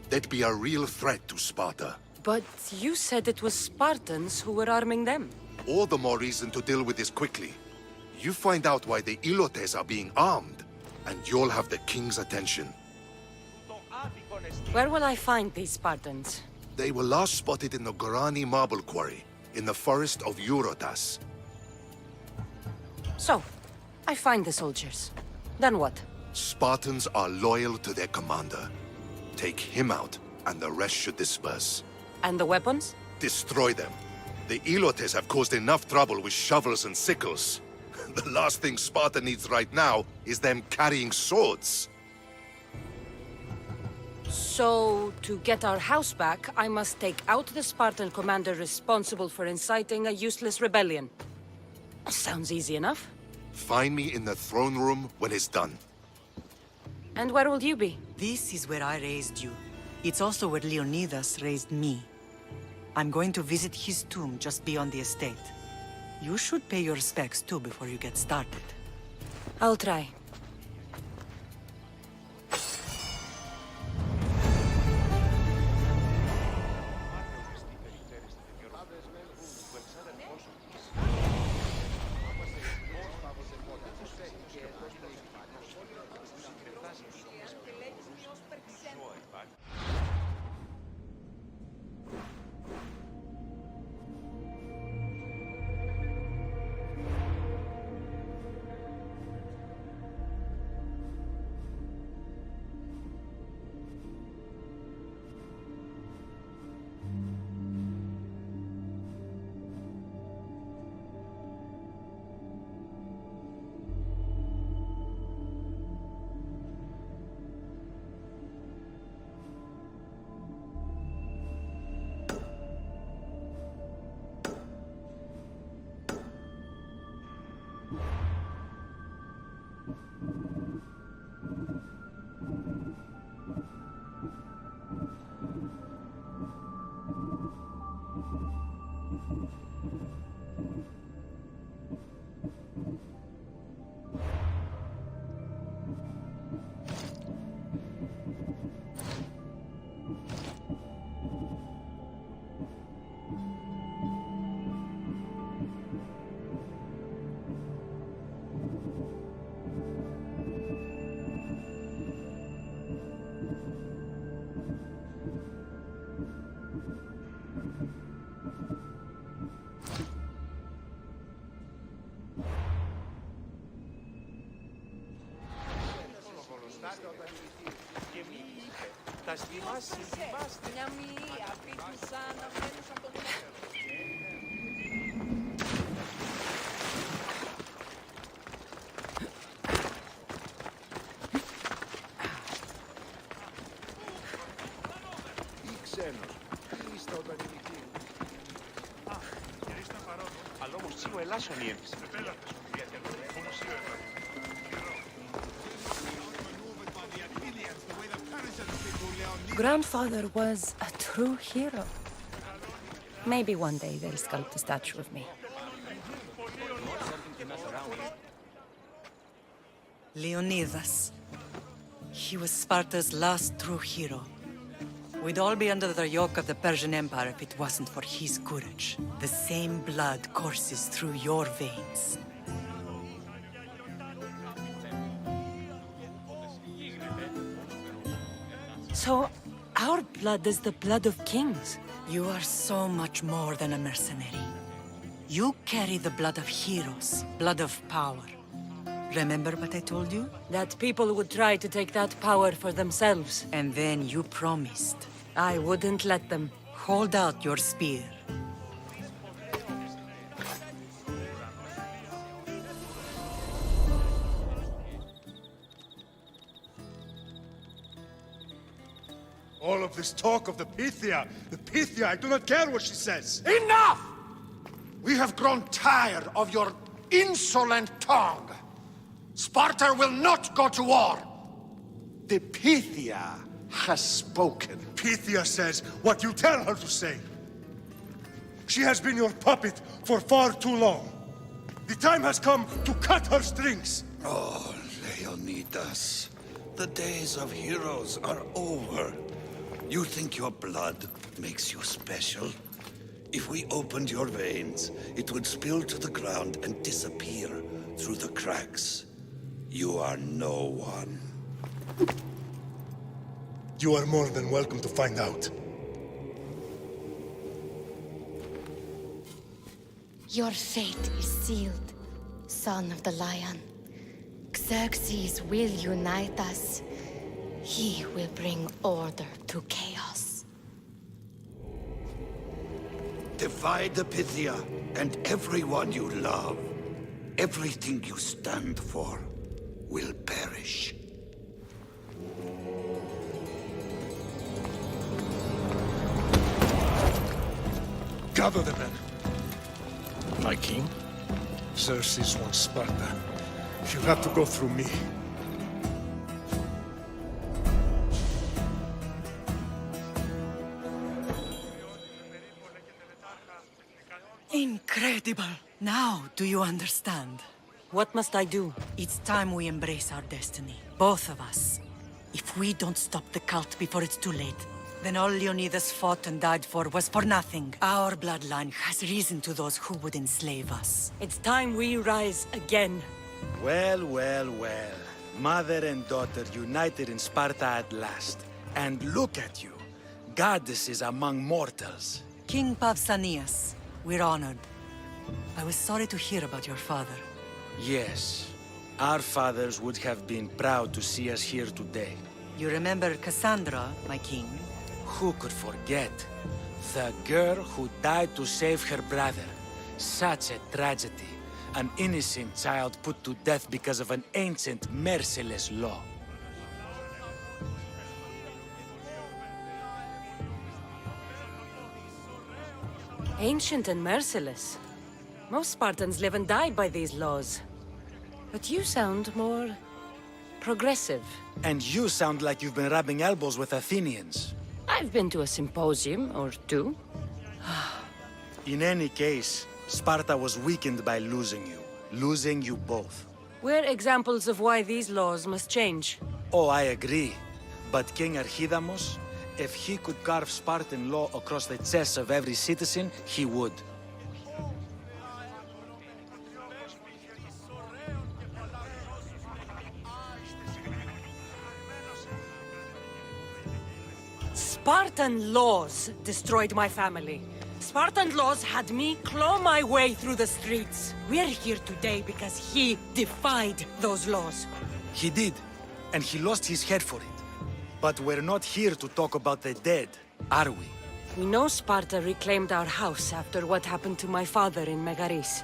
they'd be a real threat to Sparta. But you said it was Spartans who were arming them. All the more reason to deal with this quickly. You find out why the Ilotes are being armed, and you'll have the king's attention. Where will I find these Spartans? They were last spotted in the Gorani marble quarry, in the forest of Eurotas. So, I find the soldiers. Then what? Spartans are loyal to their commander. Take him out, and the rest should disperse. And the weapons? Destroy them. The Elotes have caused enough trouble with shovels and sickles. The last thing Sparta needs right now is them carrying swords. So, to get our house back, I must take out the Spartan commander responsible for inciting a useless rebellion. Sounds easy enough. Find me in the throne room when it's done. And where will you be? This is where I raised you. It's also where Leonidas raised me. I'm going to visit his tomb just beyond the estate. You should pay your respects too before you get started. I'll try. Grandfather was a true hero. Maybe one day they'll sculpt a statue of me. Leonidas. He was Sparta's last true hero. We'd all be under the yoke of the Persian Empire if it wasn't for his courage. The same blood courses through your veins. So, our blood is the blood of kings. You are so much more than a mercenary. You carry the blood of heroes, blood of power. Remember what I told you? That people would try to take that power for themselves. And then you promised. I wouldn't let them. Hold out your spear. All of this talk of the Pythia, I do not care what she says. Enough! We have grown tired of your insolent tongue. Sparta will not go to war. The Pythia has spoken. Pythia says what you tell her to say. She has been your puppet for far too long. The time has come to cut her strings. Oh, Leonidas, the days of heroes are over. You think your blood makes you special? If we opened your veins, it would spill to the ground and disappear through the cracks. You are no one. You are more than welcome to find out. Your fate is sealed, son of the lion. Xerxes will unite us. He will bring order to chaos. Divide the Pythia and everyone you love. Everything you stand for will perish. Gather the men. My king? Xerxes wants Sparta. He'll have to go through me. Incredible! Now, do you understand? What must I do? It's time we embrace our destiny. Both of us. If we don't stop the cult before it's too late, then all Leonidas fought and died for was for nothing. Our bloodline has risen to those who would enslave us. It's time we rise again. Well, well, well. Mother and daughter united in Sparta at last. And look at you. Goddesses among mortals. King Pausanias, we're honored. I was sorry to hear about your father. Yes. Our fathers would have been proud to see us here today. You remember Cassandra, my king? Who could forget? The girl who died to save her brother. Such a tragedy. An innocent child put to death because of an ancient, merciless law. Ancient and merciless. Most Spartans live and die by these laws. But you sound more progressive. And you sound like you've been rubbing elbows with Athenians. I've been to a symposium or two. In any case, Sparta was weakened by losing you. Losing you both. We're examples of why these laws must change. Oh, I agree. But King Archidamos, if he could carve Spartan law across the chests of every citizen, he would. Spartan laws destroyed my family. Spartan laws had me claw my way through the streets. We're here today because he defied those laws. He did, and he lost his head for it. But we're not here to talk about the dead, are we? We know Sparta reclaimed our house after what happened to my father in Megaris.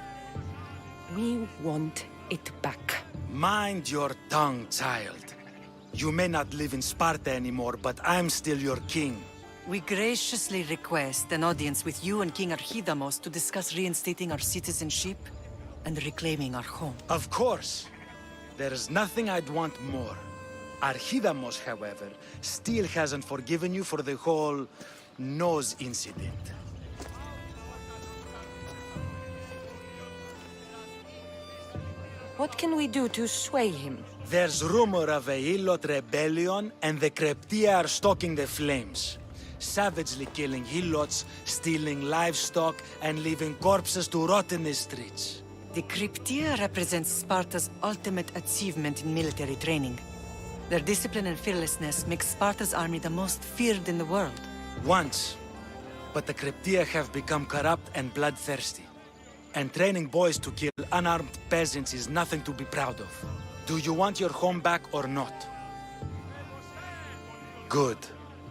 We want it back. Mind your tongue, child. You may not live in Sparta anymore, but I'm still your king. We graciously request an audience with you and King Archidamos to discuss reinstating our citizenship and reclaiming our home. Of course. There is nothing I'd want more. Archidamos, however, still hasn't forgiven you for the whole nose incident. What can we do to sway him? There's rumor of a Hilot rebellion, and the Kryptia are stoking the flames. Savagely killing Hilots, stealing livestock, and leaving corpses to rot in the streets. The Kryptia represents Sparta's ultimate achievement in military training. Their discipline and fearlessness makes Sparta's army the most feared in the world. Once. But the Kryptia have become corrupt and bloodthirsty. And training boys to kill unarmed peasants is nothing to be proud of. Do you want your home back or not? Good.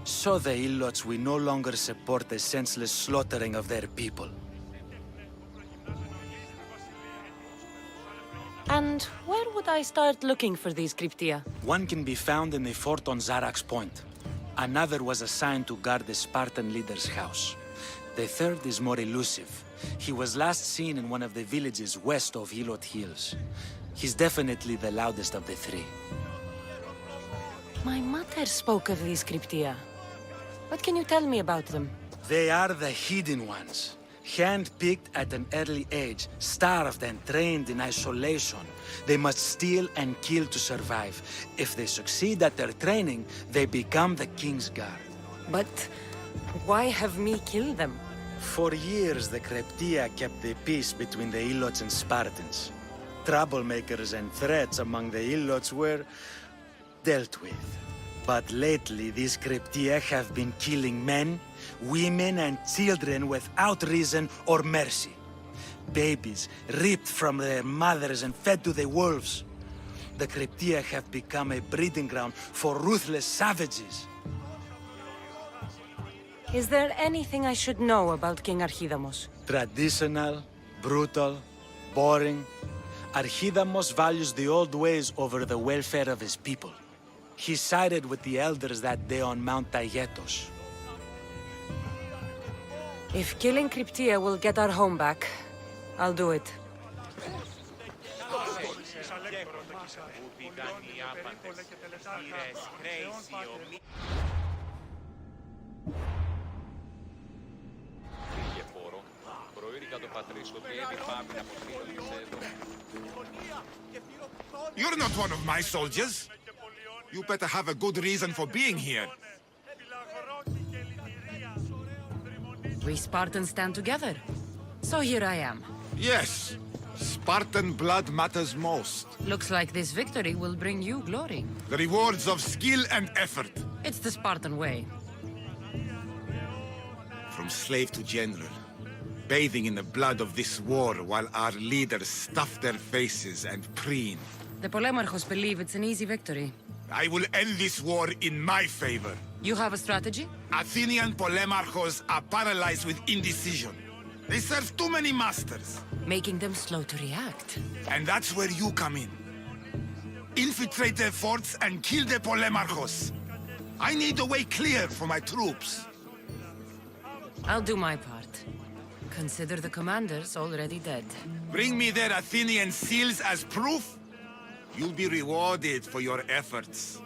So the Ilots will no longer support the senseless slaughtering of their people. And where would I start looking for these Kryptia? One can be found in the fort on Zarax Point. Another was assigned to guard the Spartan leader's house. The third is more elusive. He was last seen in one of the villages west of Hilot Hills. He's definitely the loudest of the three. My mother spoke of these Kryptia. What can you tell me about them? They are the hidden ones. Hand-picked at an early age, starved and trained in isolation. They must steal and kill to survive. If they succeed at their training, they become the King's Guard. But why have me kill them? For years, the Kryptia kept the peace between the Ilots and Spartans. Troublemakers and threats among the Ilots were dealt with. But lately, these Kryptia have been killing men, women, and children without reason or mercy. Babies ripped from their mothers and fed to the wolves. The Cryptia have become a breeding ground for ruthless savages. Is there anything I should know about King Archidamos? Traditional, brutal, boring. Archidamos values the old ways over the welfare of his people. He sided with the elders that day on Mount Taygetos. If killing Cryptia will get our home back, I'll do it. You're not one of my soldiers. You better have a good reason for being here. We Spartans stand together. So here I am. Yes, Spartan blood matters most. Looks like this victory will bring you glory. The rewards of skill and effort. It's the Spartan way. From slave to general, bathing in the blood of this war while our leaders stuff their faces and preen. The Polemarchos believe it's an easy victory. I will end this war in my favor. You have a strategy? Athenian Polemarchos are paralyzed with indecision. They serve too many masters. Making them slow to react. And that's where you come in. Infiltrate their forts and kill the Polemarchos. I need a way clear for my troops. I'll do my part. Consider the commanders already dead. Bring me their Athenian seals as proof. You'll be rewarded for your efforts.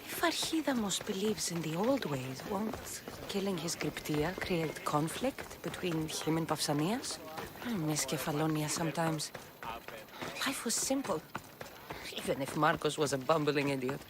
If Archidamos believes in the old ways, won't killing his Cryptia create conflict between him and Pausanias? I miss Kefalonia sometimes. Life was simple, even if Marcos was a bumbling idiot.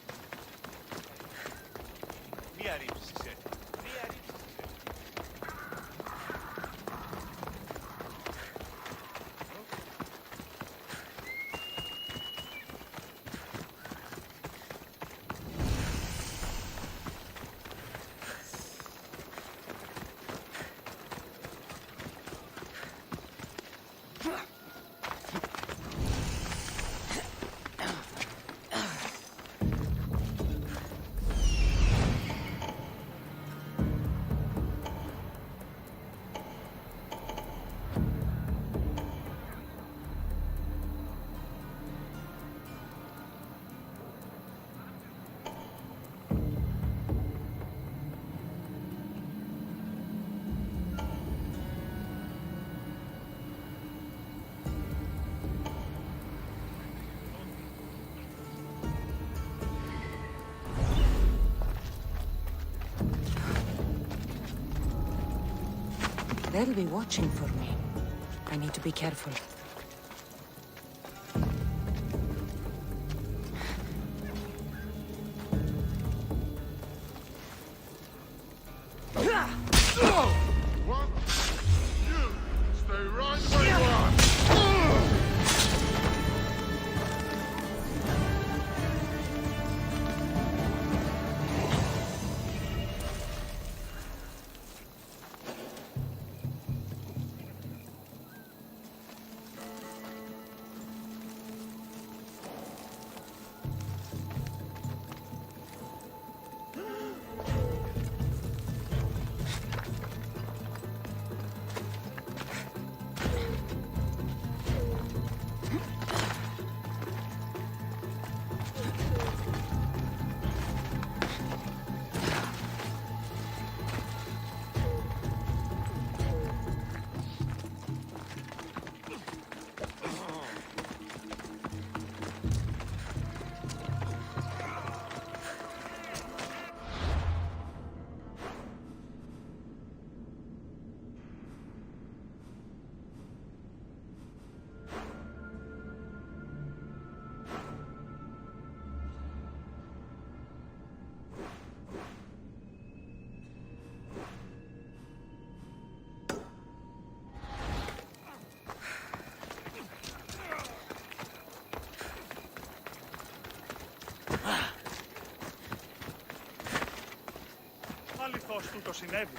They'll be watching for me. I need to be careful. Stay right where you are. αληθώς τούτο συνέβη.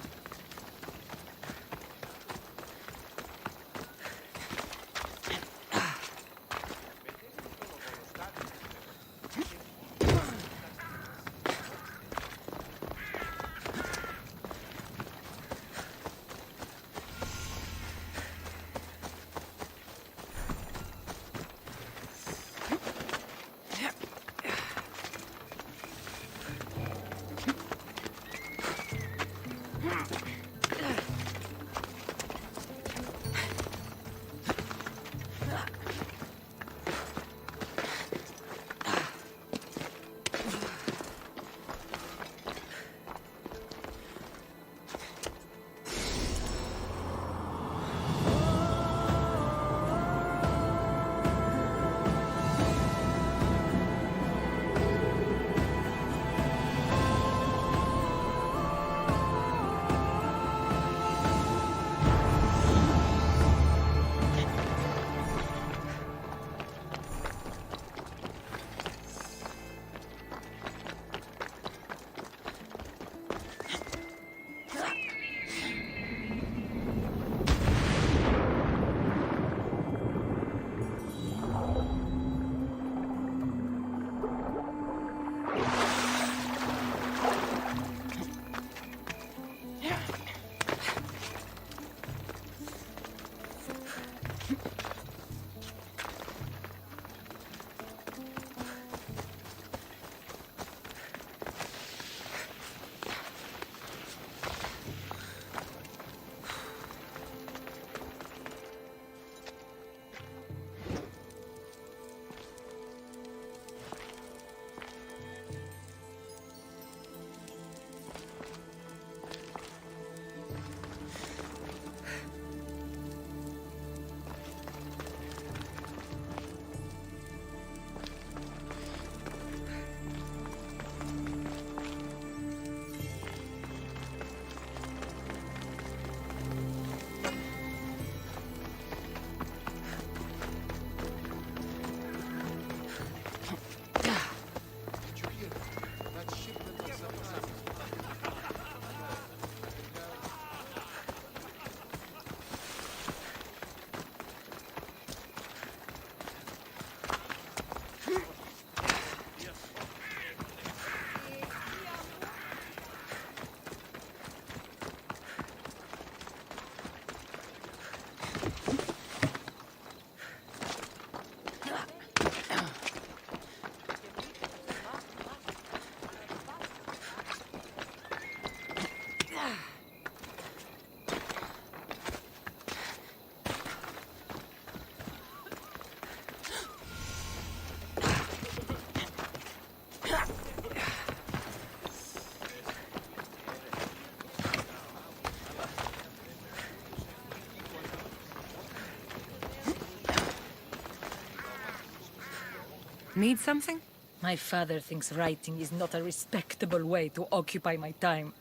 Need something? My father thinks writing is not a respectable way to occupy my time.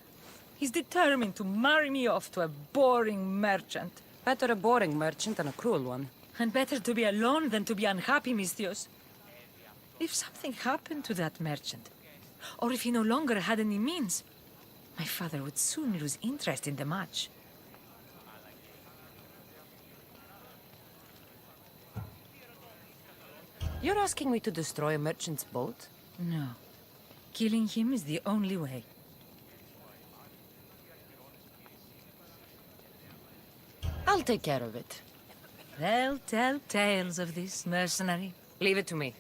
He's determined to marry me off to a boring merchant. Better a boring merchant than a cruel one. And better to be alone than to be unhappy, Misthios. If something happened to that merchant, or if he no longer had any means, my father would soon lose interest in the match. You're asking me to destroy a merchant's boat? No. Killing him is the only way. I'll take care of it. They'll tell tales of this mercenary. Leave it to me.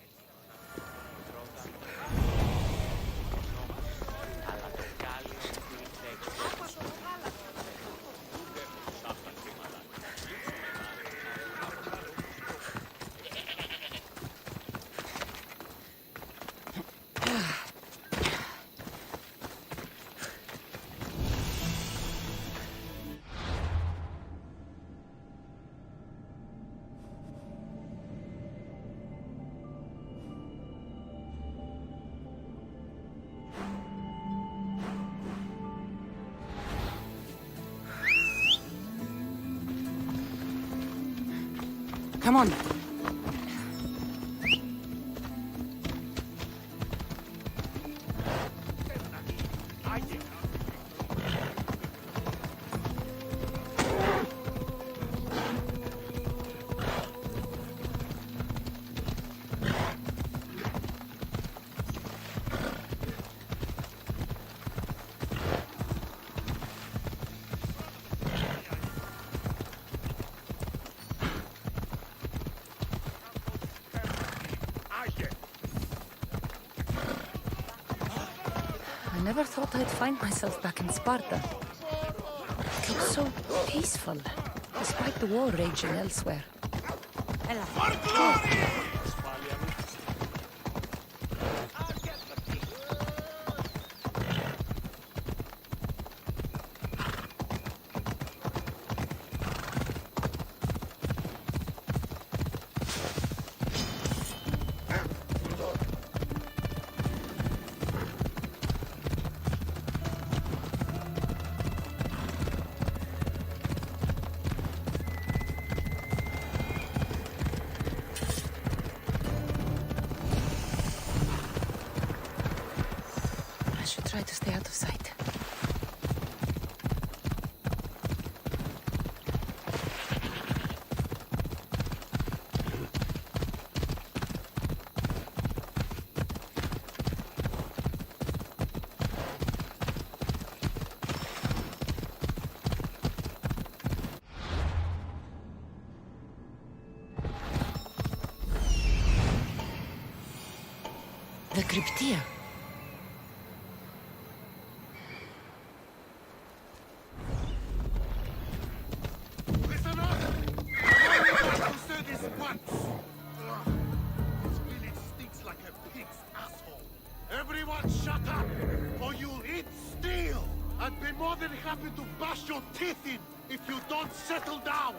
Come on. I never thought I'd find myself back in Sparta. It looks so peaceful, despite the war raging elsewhere. I should try to stay out of sight. The Cryptia. Listen up! I want to say this once! This village stinks like a pig's asshole. Everyone shut up, or you'll eat steel! I'd be more than happy to bash your teeth in if you don't settle down!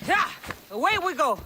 Yeah! Away we go!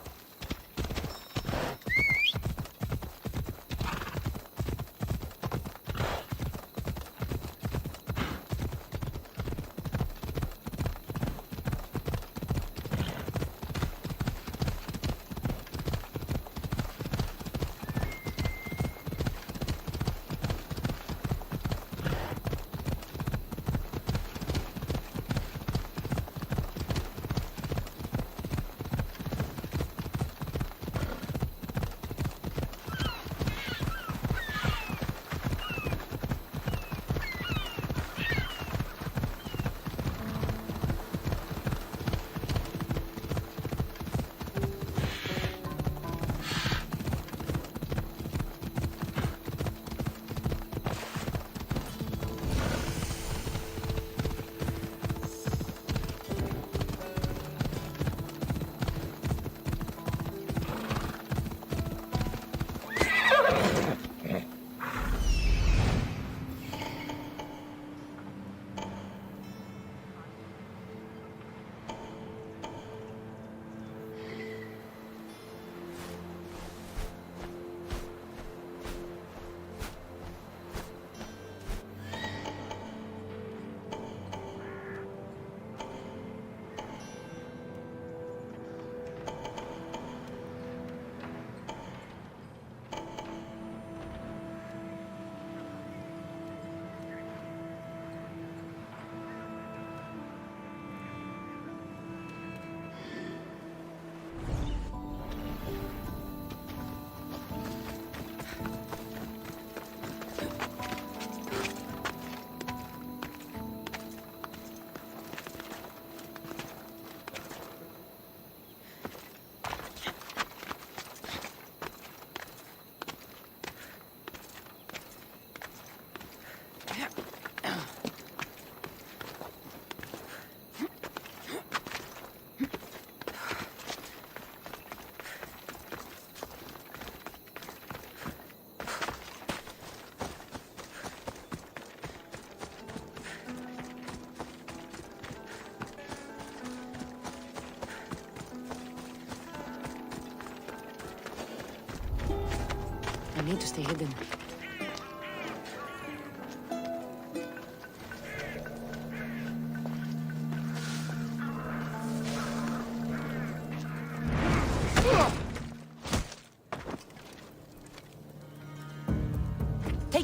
I need to stay hidden.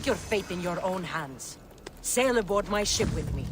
Take your fate in your own hands. Sail aboard my ship with me.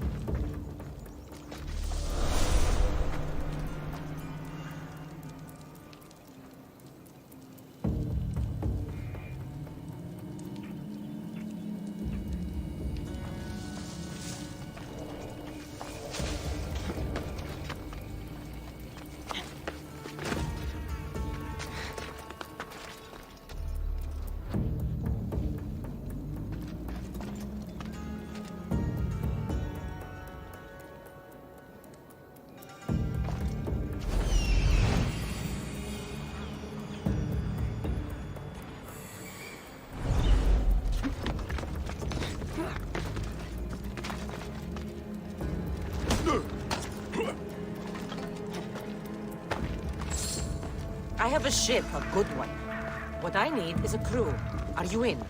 I have a ship, a good one. What I need is a crew. Are you in?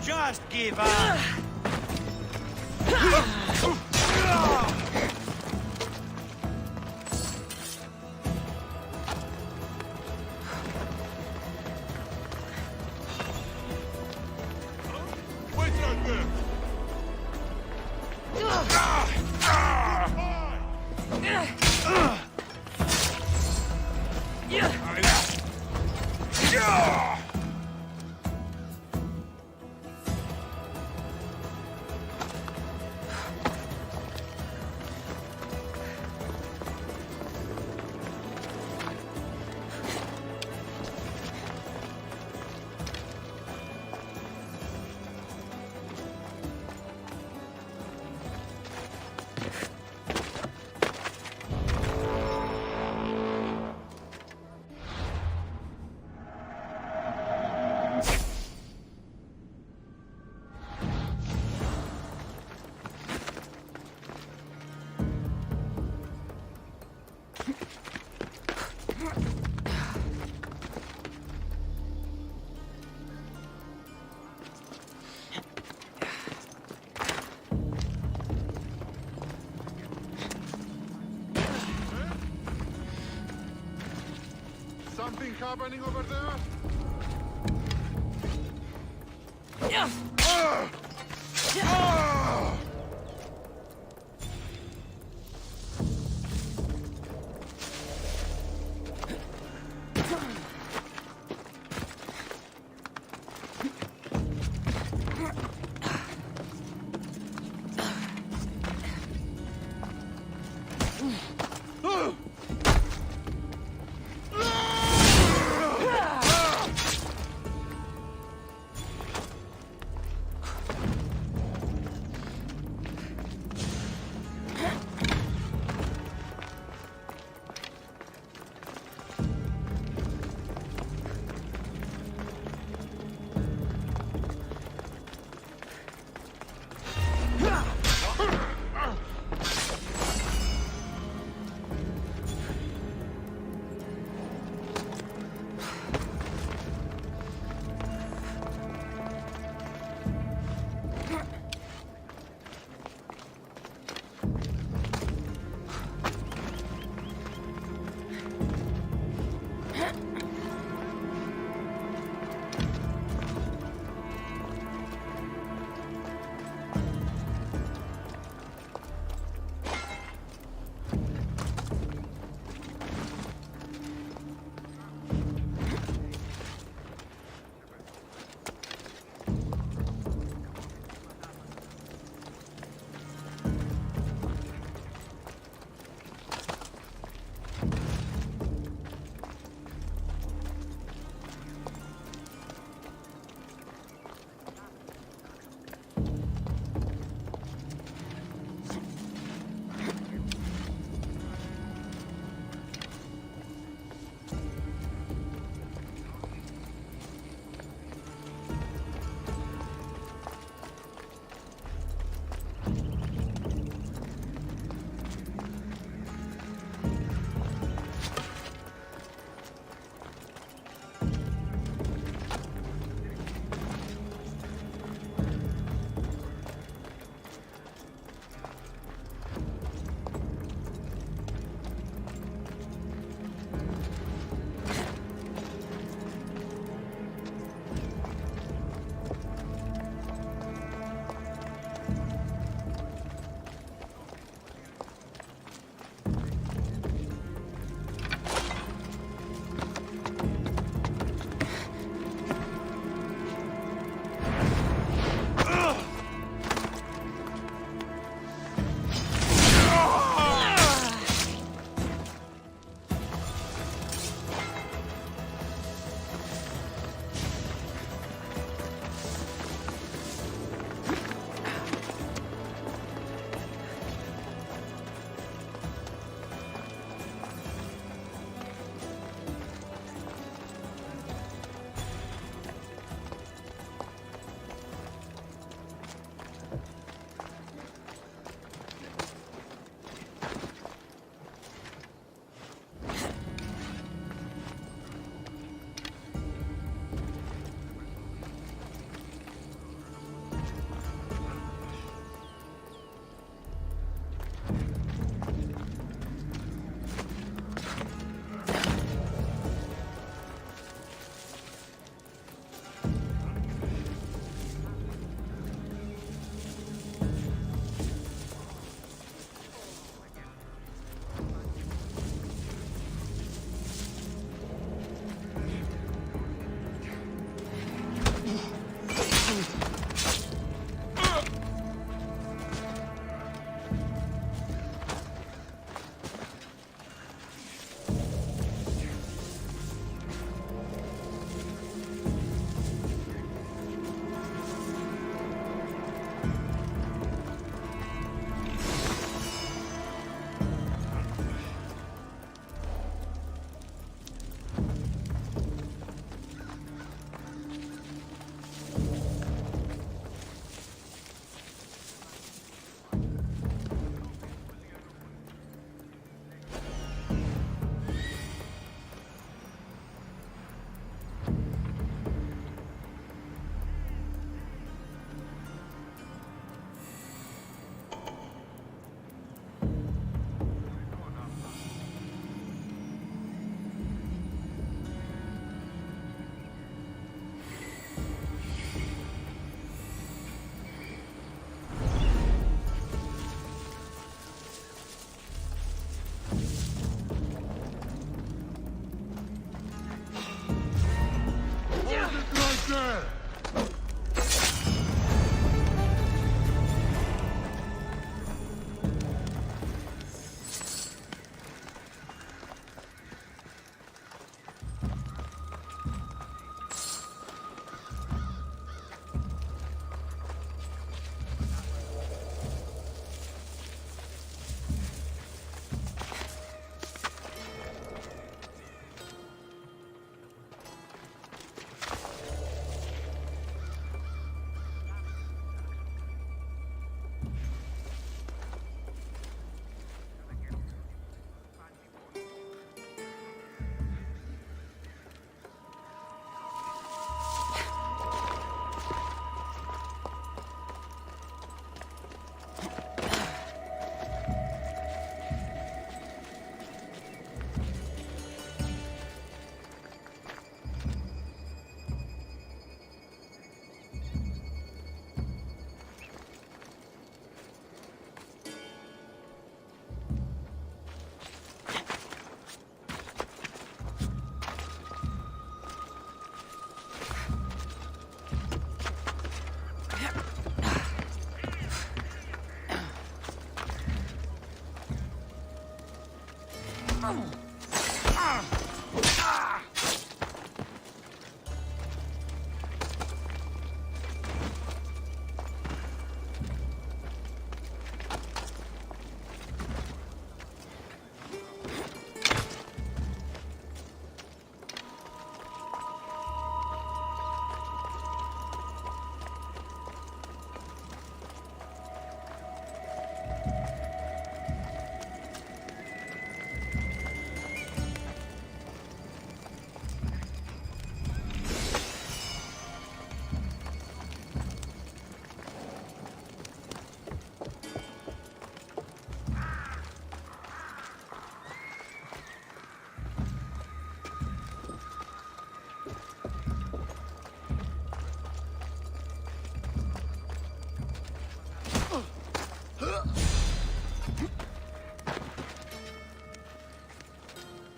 Just give up. Wait right there! Something happening over there?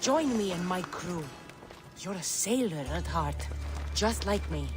Join me and my crew. You're a sailor at heart, just like me.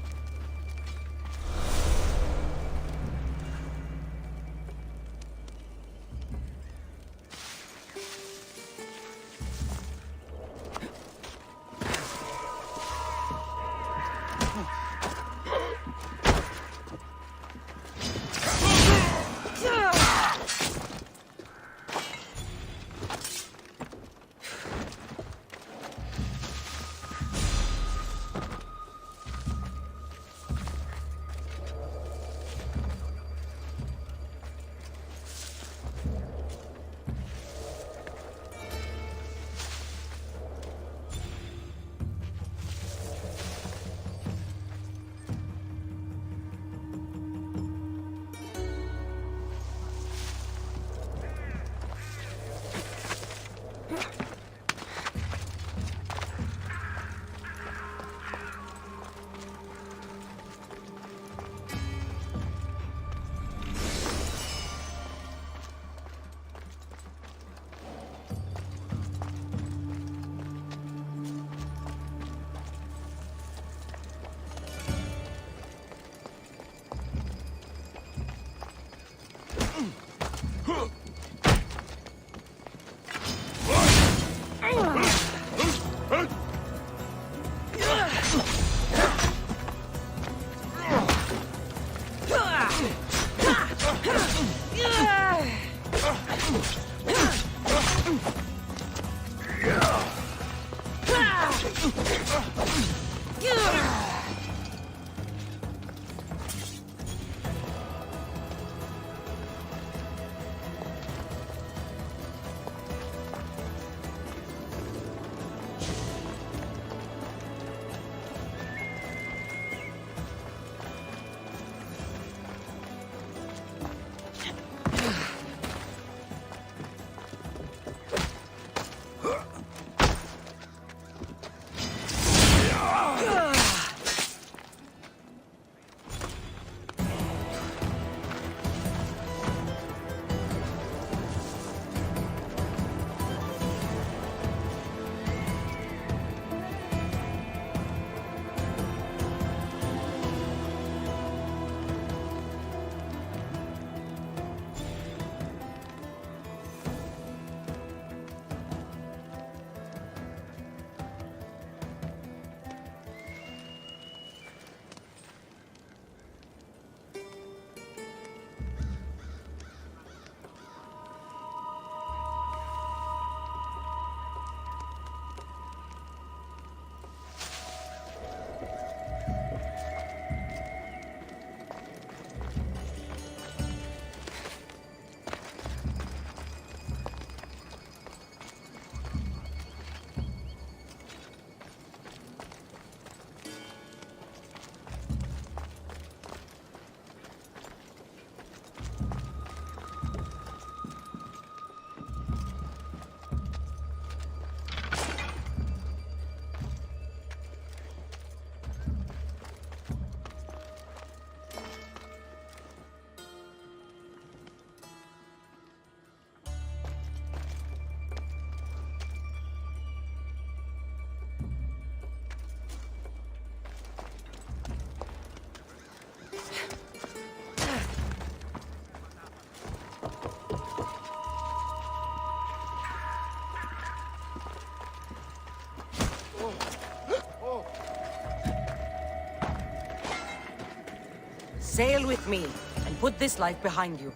Sail with me, and put this life behind you.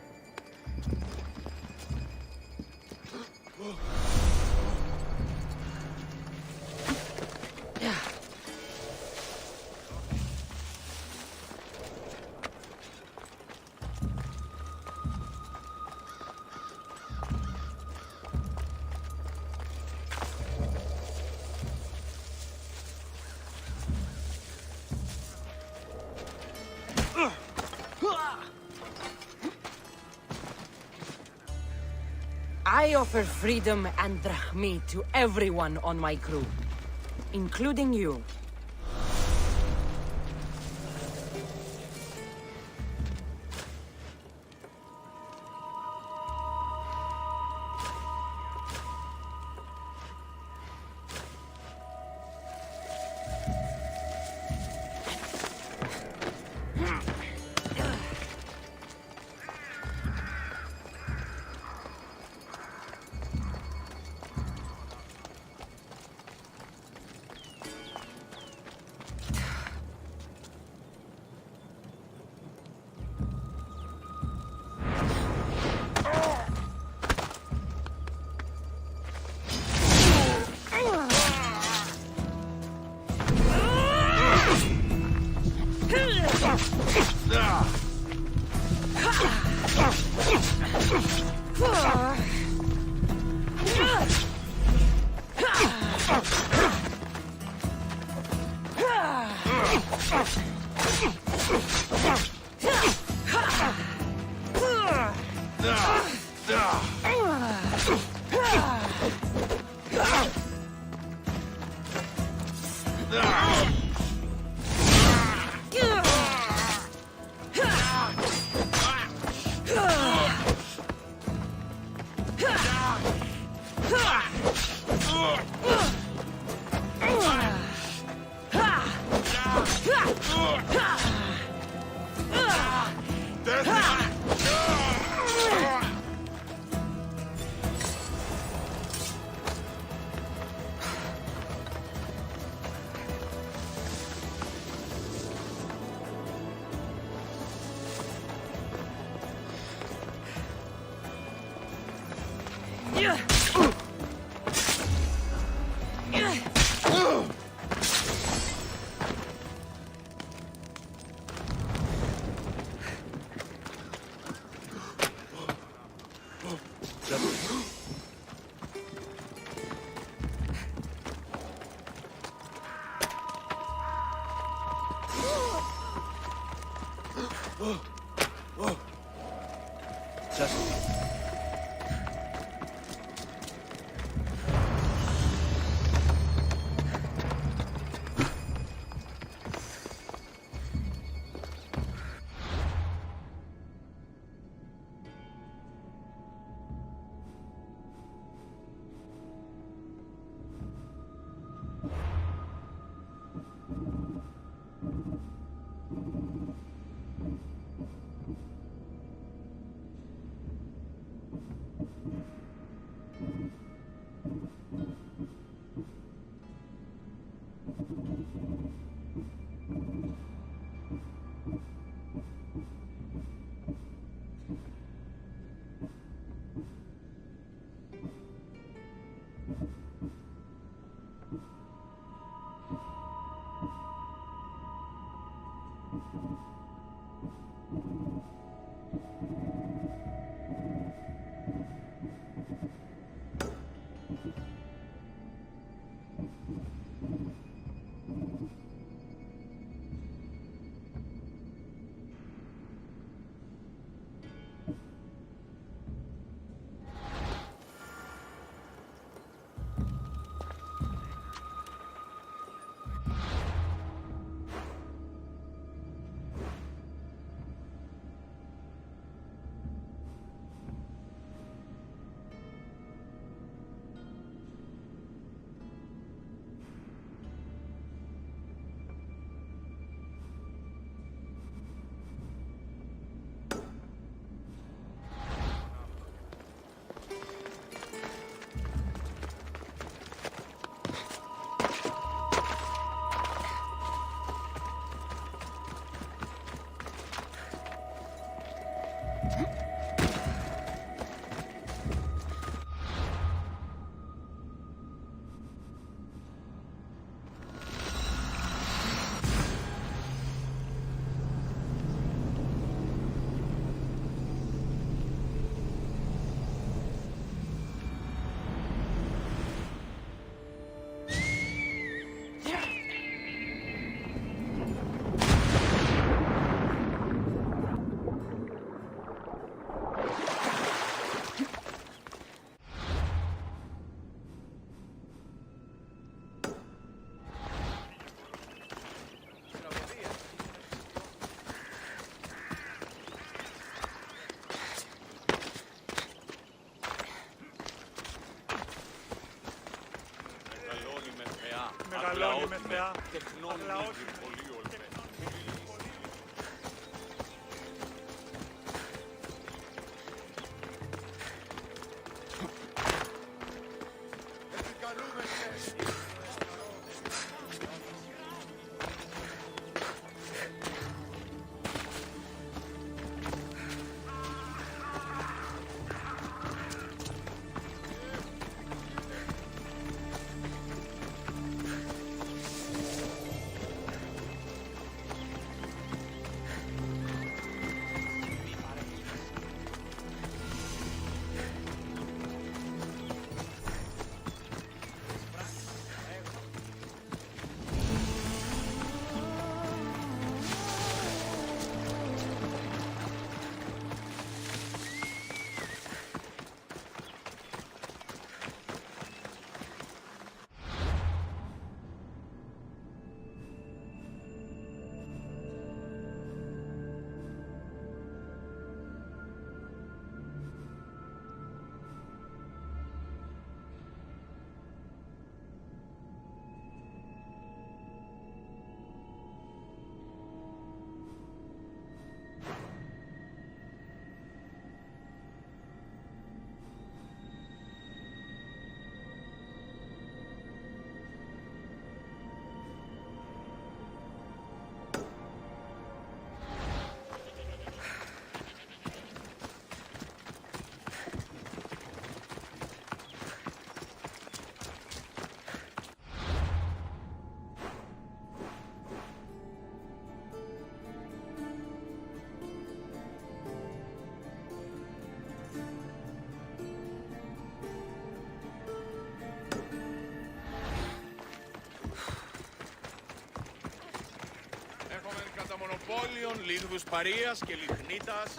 I offer freedom and drachmi to everyone on my crew, including you. Μεγαλώνει με θεά. Πόλιων, Λίνδους Παρίας και Λιχνίτας,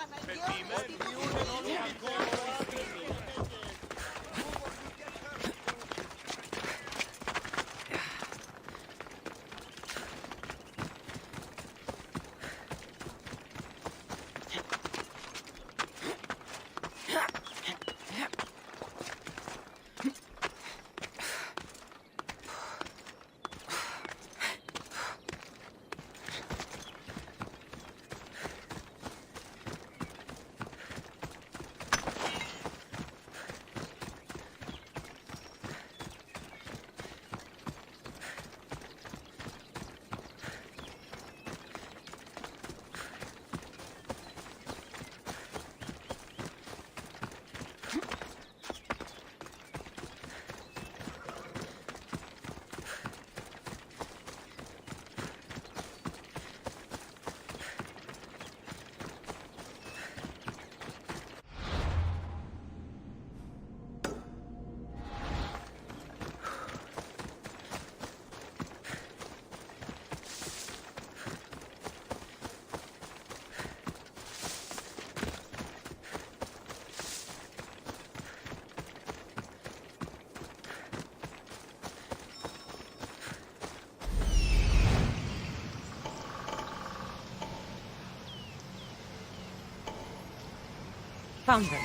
Found them.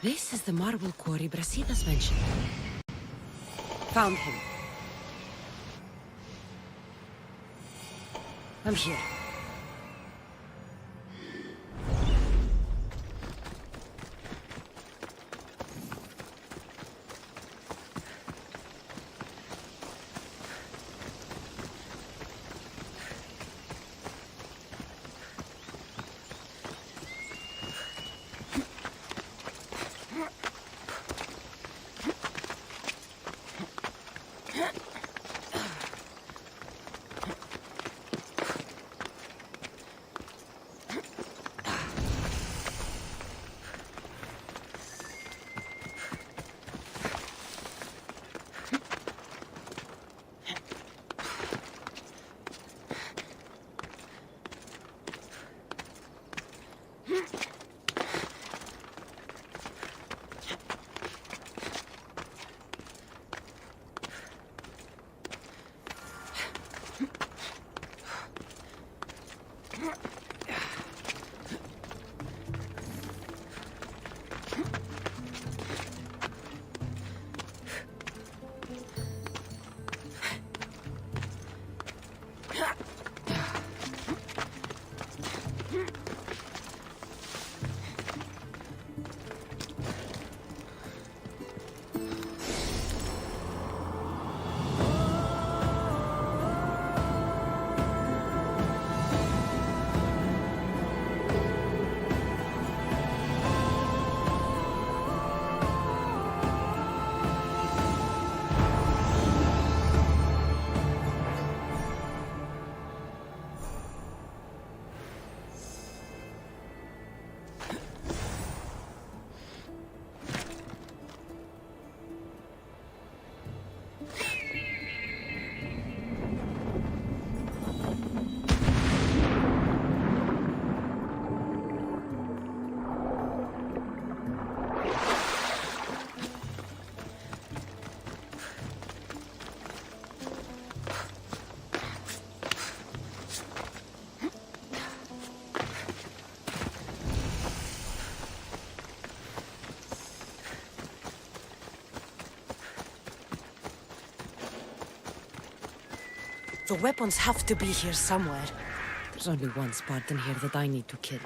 This is the marble quarry Brasidas mentioned. Found him. I'm here. The weapons have to be here somewhere. There's only one Spartan here that I need to kill.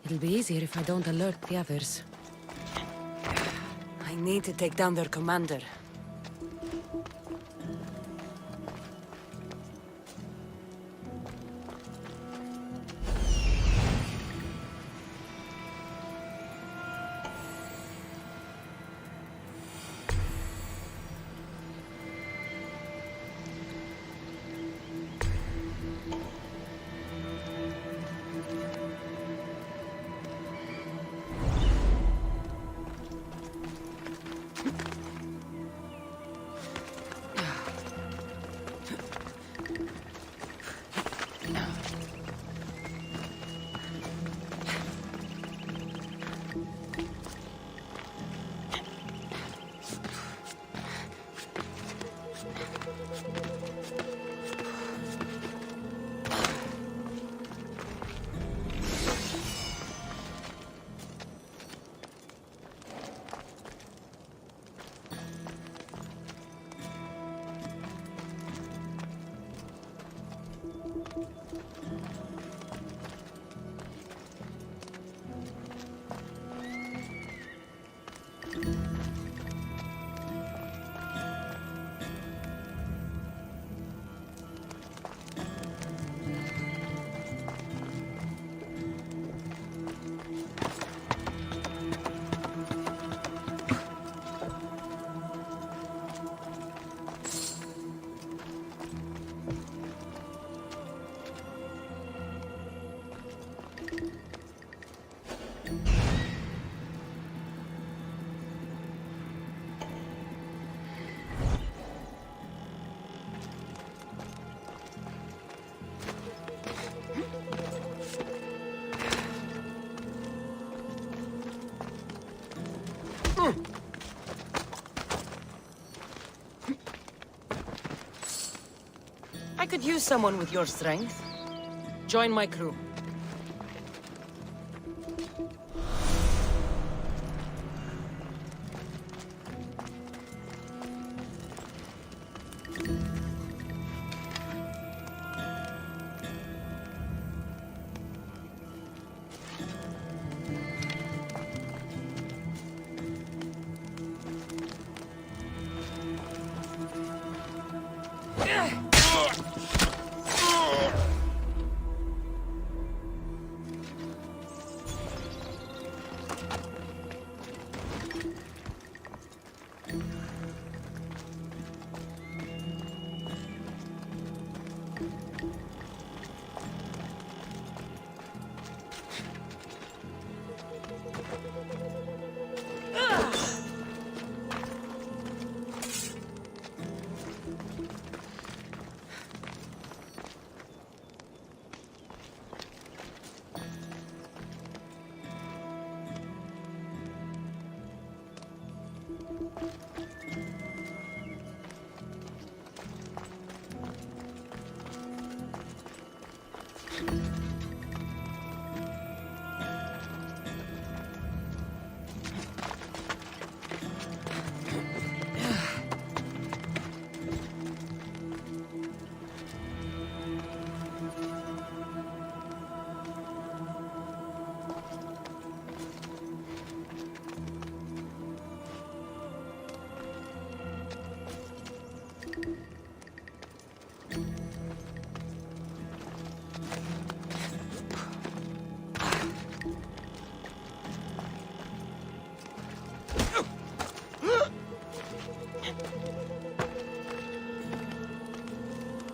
It'll be easier if I don't alert the others. I need to take down their commander. I could use someone with your strength. Join my crew.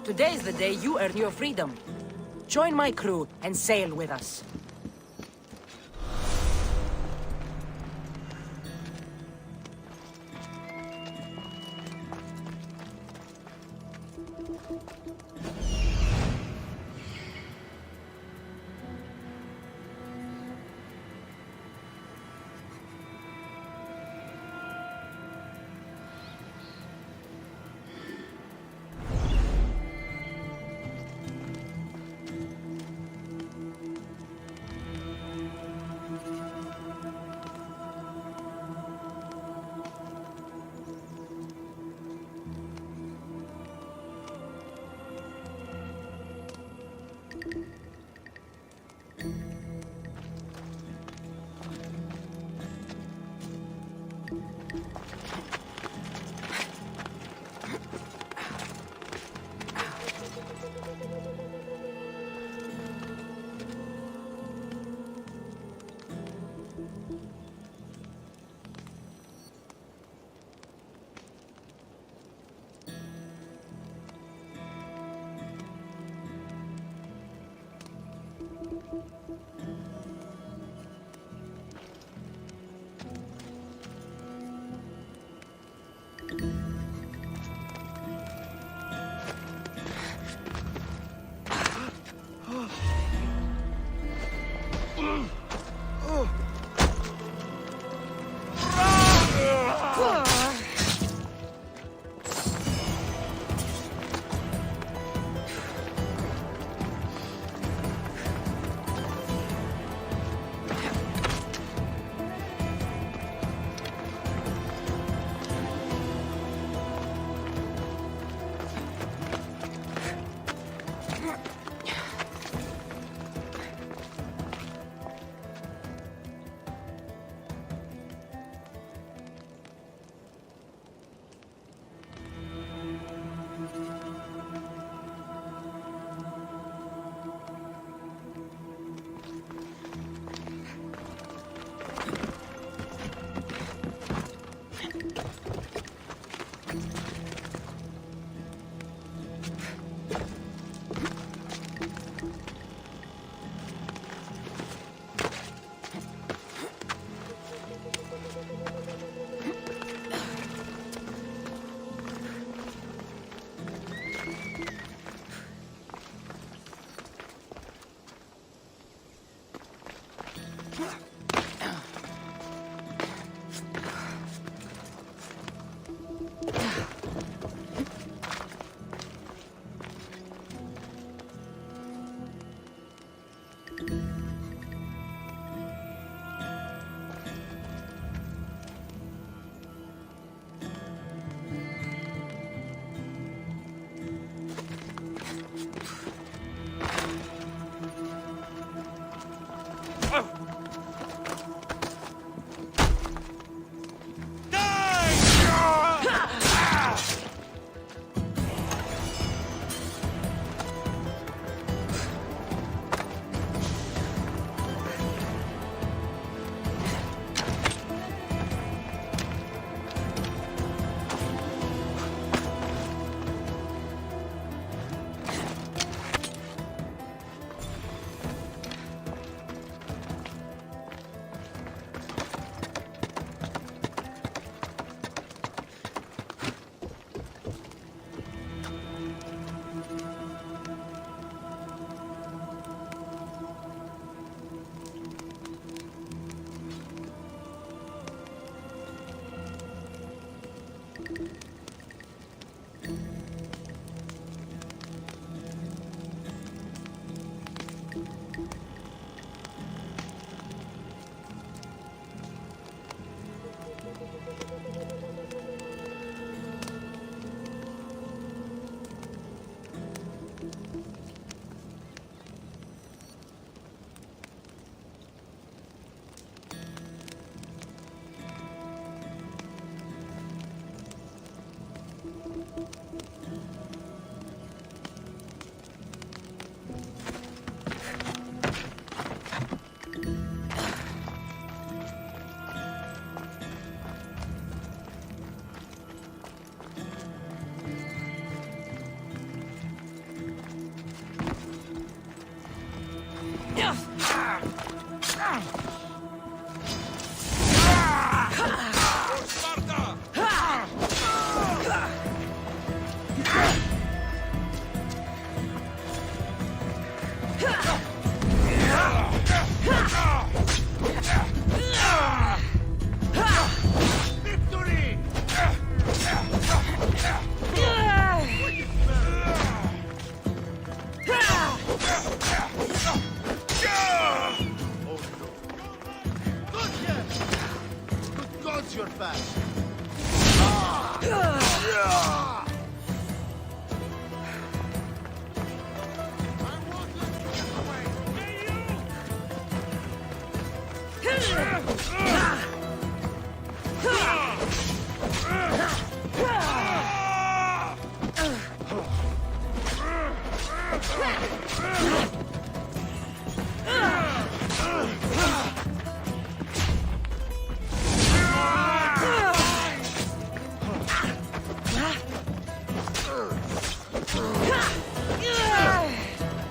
Today's the day you earn your freedom. Join my crew and sail with us.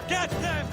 Get them!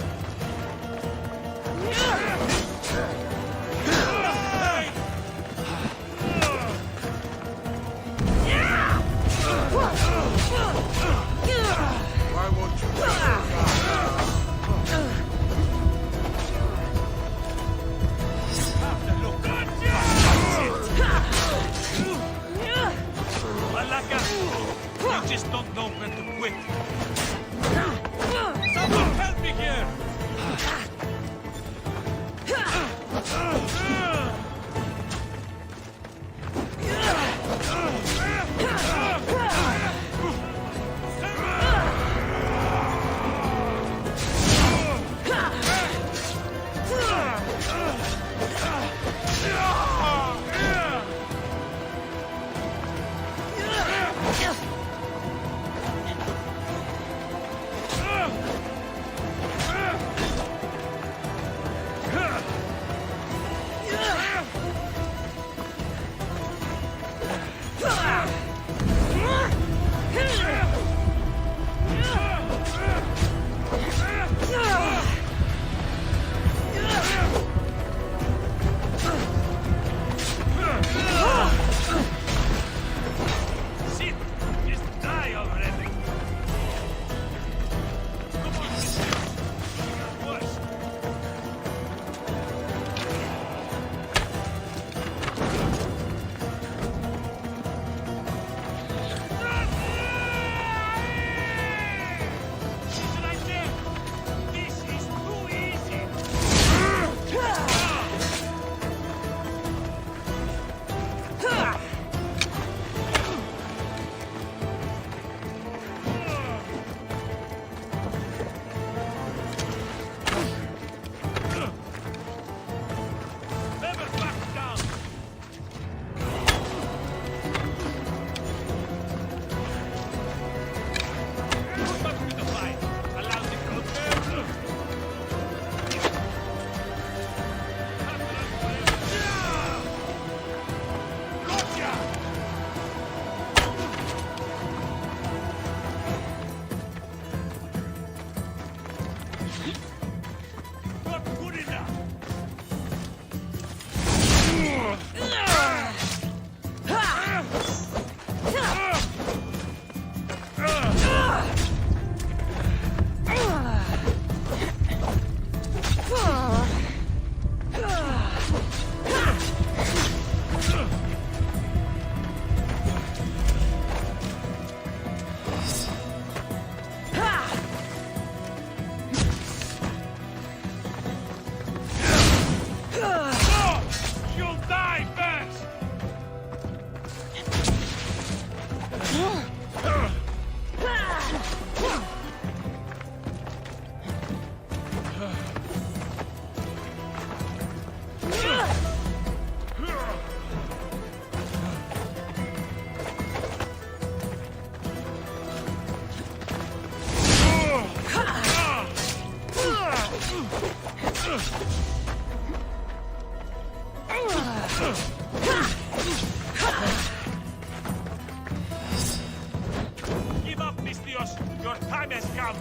Give up, Mistios! Your time has come!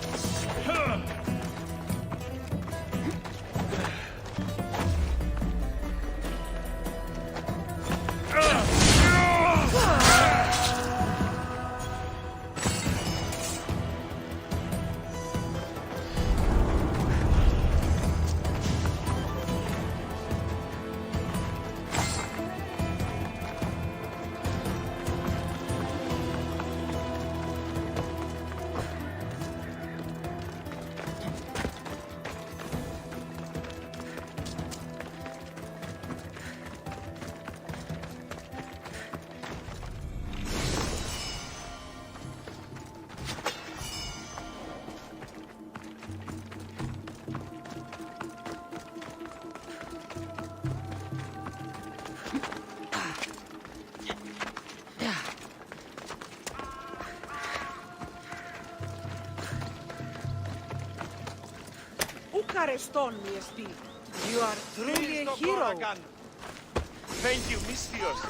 Ukareston miesti. You are truly a hero. Thank you, Mistios!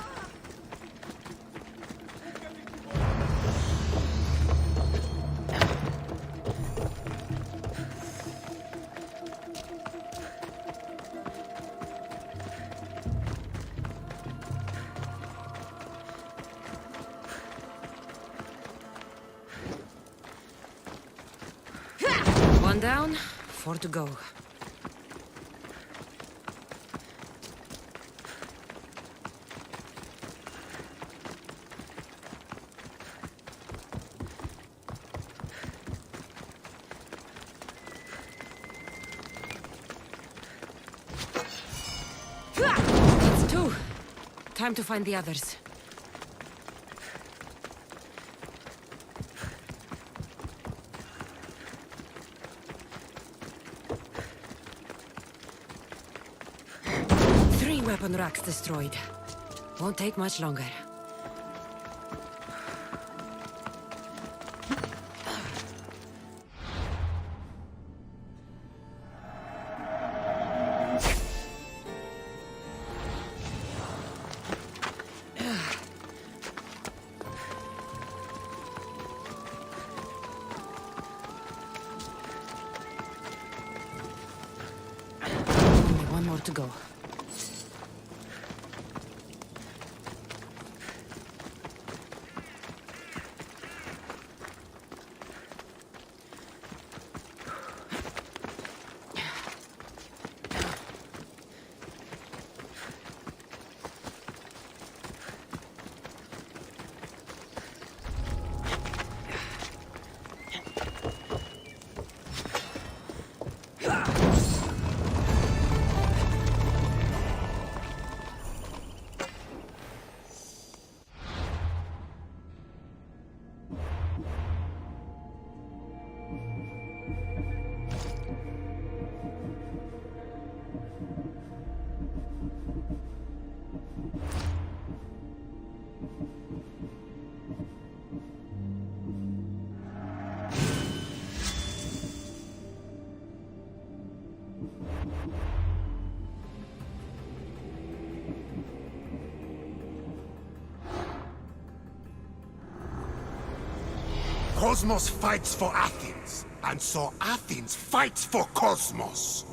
One down, 4 to go. That's 2. Time to find the others. Weapon racks destroyed. Won't take much longer. Only one more to go. Cosmos fights for Athens, and so Athens fights for Cosmos.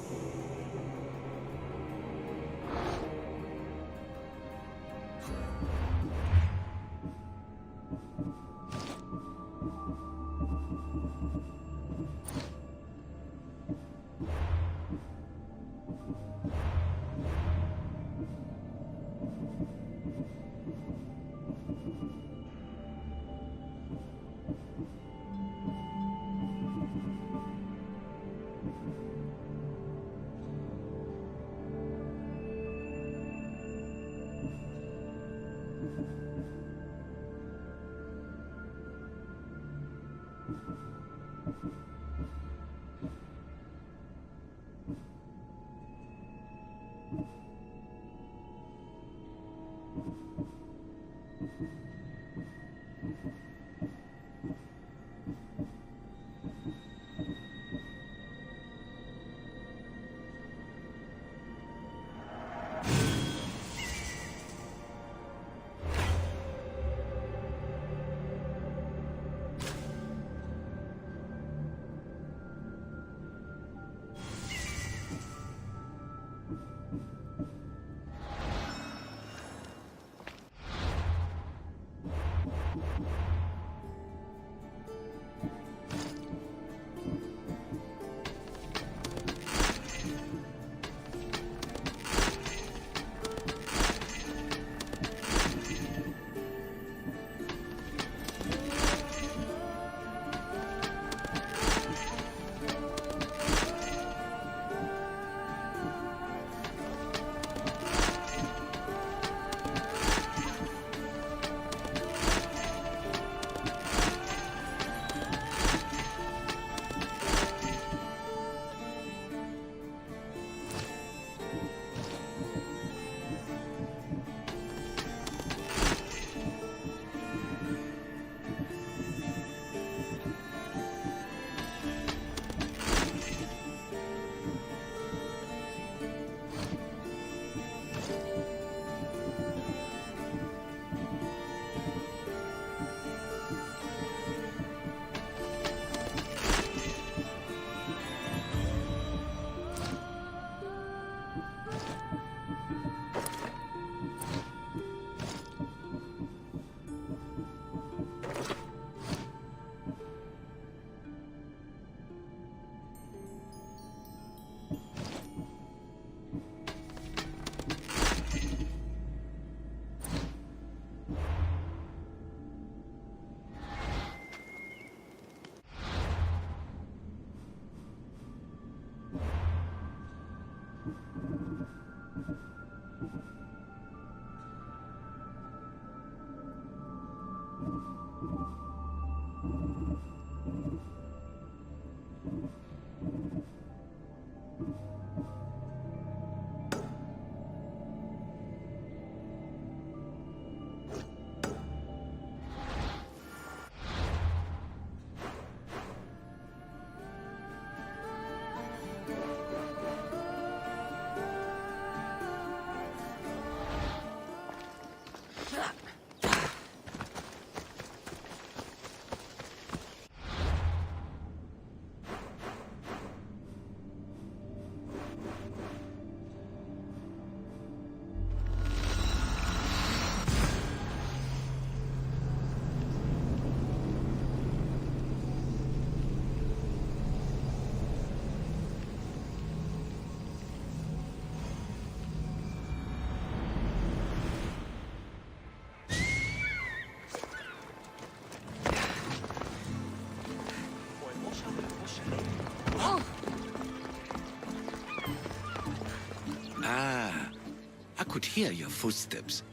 could hear your footsteps.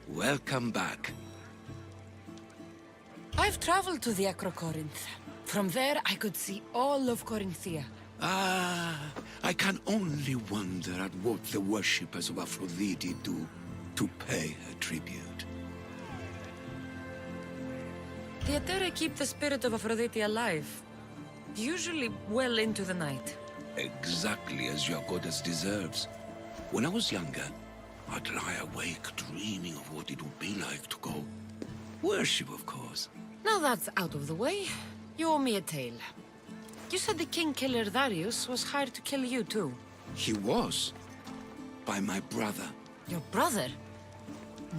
Welcome back. I've traveled to the Acrocorinth. From there, I could see all of Corinthia. Ah, I can only wonder at what the worshippers of Aphrodite do to pay her tribute. The Aether keep the spirit of Aphrodite alive, usually well into the night. Exactly as your goddess deserves. When I was younger, I'd lie awake dreaming of what it would be like to go. Worship, of course. Now that's out of the way, you owe me a tale. You said the king killer Darius was hired to kill you too. He was. By my brother. Your brother?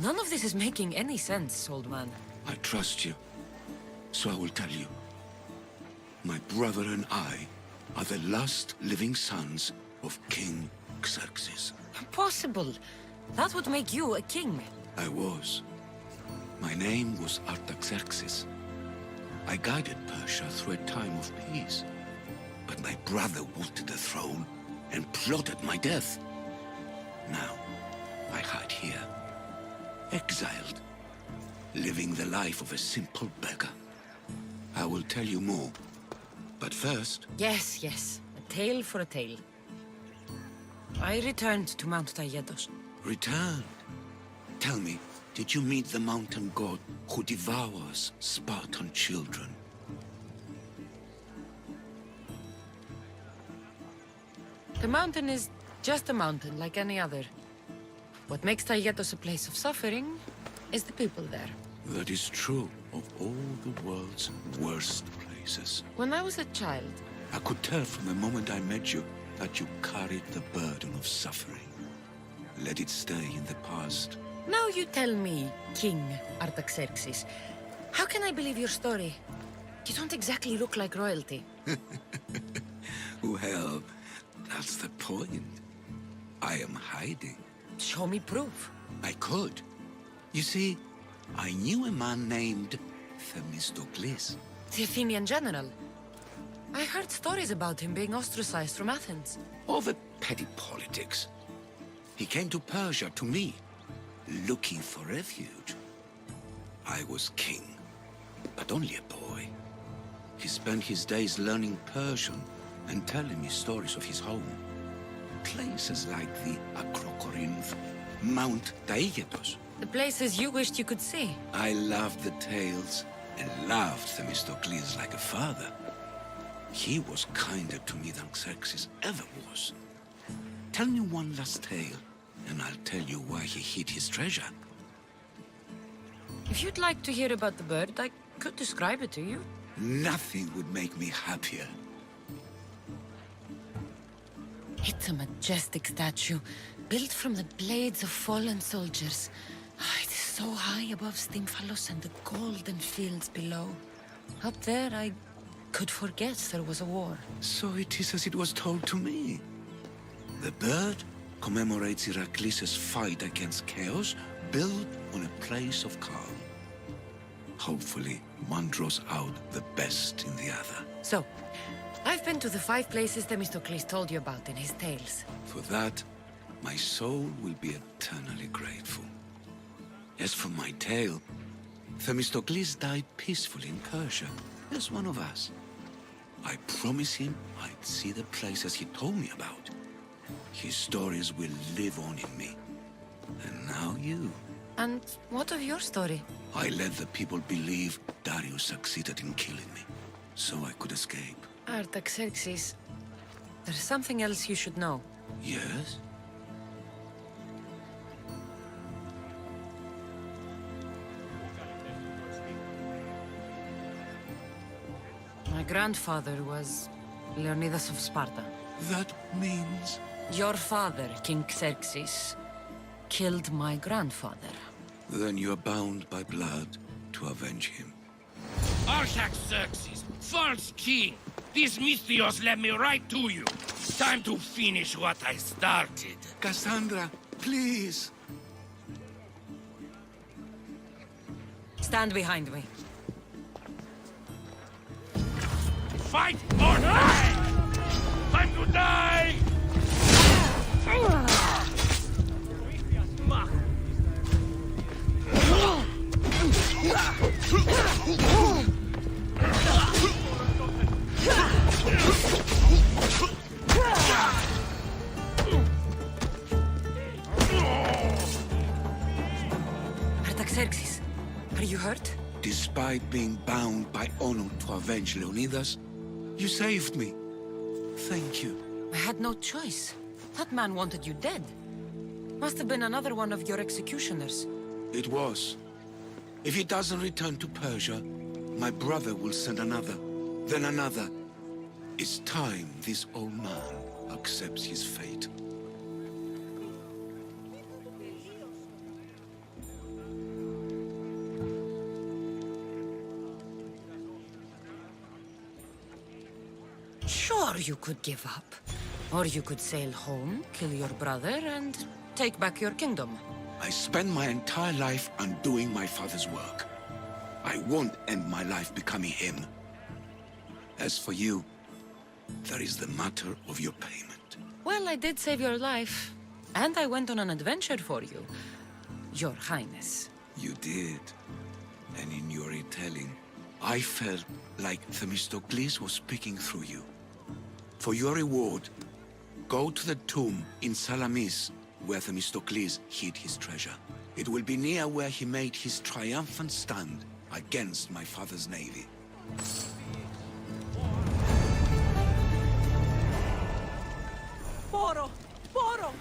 None of this is making any sense, old man. I trust you, so I will tell you. My brother and I are the last living sons of King Xerxes. Impossible. That would make you a king. I was. My name was Artaxerxes. I guided Persia through a time of peace. But my brother wanted the throne and plotted my death. Now, I hide here, exiled, living the life of a simple beggar. I will tell you more, but first... Yes, yes. A tale for a tale. I returned to Mount Taygetos. Returned? Tell me, did you meet the mountain god who devours Spartan children? The mountain is just a mountain like any other. What makes Taygetos a place of suffering is the people there. That is true of all the world's worst places. When I was a child... I could tell from the moment I met you that you carried the burden of suffering. Let it stay in the past. Now you tell me, King Artaxerxes, how can I believe your story? You don't exactly look like royalty. Well, that's the point. I am hiding. Show me proof. I could. You see, I knew a man named Themistocles. The Athenian general. I heard stories about him being ostracized from Athens. Over petty politics. He came to Persia to me, looking for refuge. I was king, but only a boy. He spent his days learning Persian and telling me stories of his home. Places like the Acrocorinth, Mount Taygetos. The places you wished you could see. I loved the tales and loved Themistocles like a father. He was kinder to me than Xerxes ever was. Tell me one last tale, and I'll tell you why he hid his treasure. If you'd like to hear about the bird, I could describe it to you. Nothing would make me happier. It's a majestic statue, built from the blades of fallen soldiers. It is so high above Stymphalos and the golden fields below. Up there, I could forget there was a war. So it is as it was told to me. The bird commemorates Heracles' fight against chaos, built on a place of calm. Hopefully, one draws out the best in the other. So, I've been to the 5 places Themistocles told you about in his tales. For that, my soul will be eternally grateful. As for my tale, Themistocles died peacefully in Persia, as one of us. I promise him I'd see the places he told me about. His stories will live on in me. And now you. And what of your story? I let the people believe Darius succeeded in killing me, so I could escape. Artaxerxes, there's something else you should know. Yes? My grandfather was Leonidas of Sparta. That means... Your father, King Xerxes, killed my grandfather. Then you are bound by blood to avenge him. Artaxerxes, false king! These Misthios led me right to you. Time to finish what I started. Cassandra, please! Stand behind me. Fight or die! Time to die! Xerxes, are you hurt? Despite being bound by honor to avenge Leonidas, you saved me. Thank you. I had no choice. That man wanted you dead. Must have been another one of your executioners. It was. If he doesn't return to Persia, my brother will send another, then another. It's time this old man accepts his fate. Sure, you could give up. Or you could sail home, kill your brother, and take back your kingdom. I spent my entire life undoing my father's work. I won't end my life becoming him. As for you, there is the matter of your payment. Well, I did save your life. And I went on an adventure for you, Your Highness. You did. And in your retelling, I felt like Themistocles was speaking through you. For your reward, go to the tomb in Salamis, where Themistocles hid his treasure. It will be near where he made his triumphant stand against my father's navy. Poro! Poro!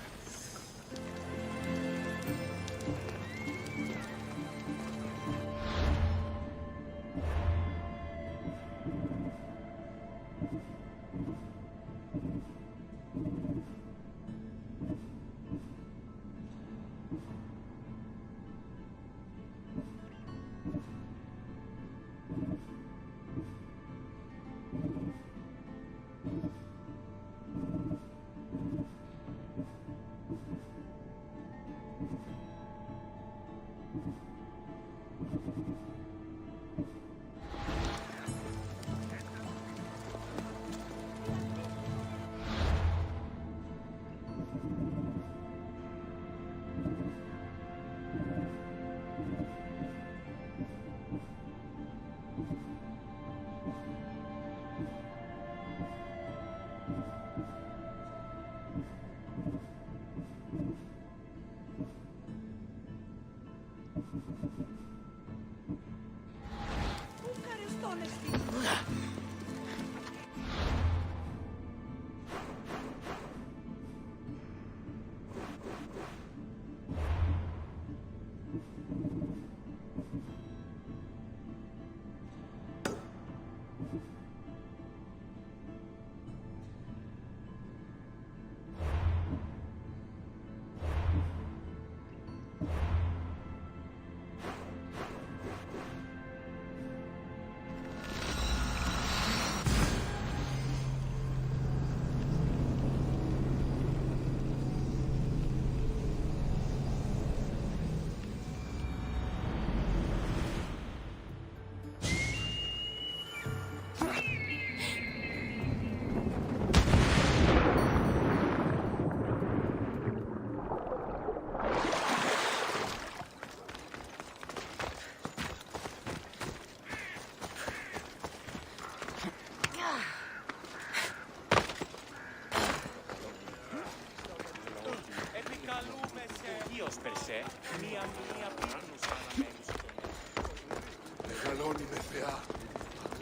Μεγαλώνει με θεά.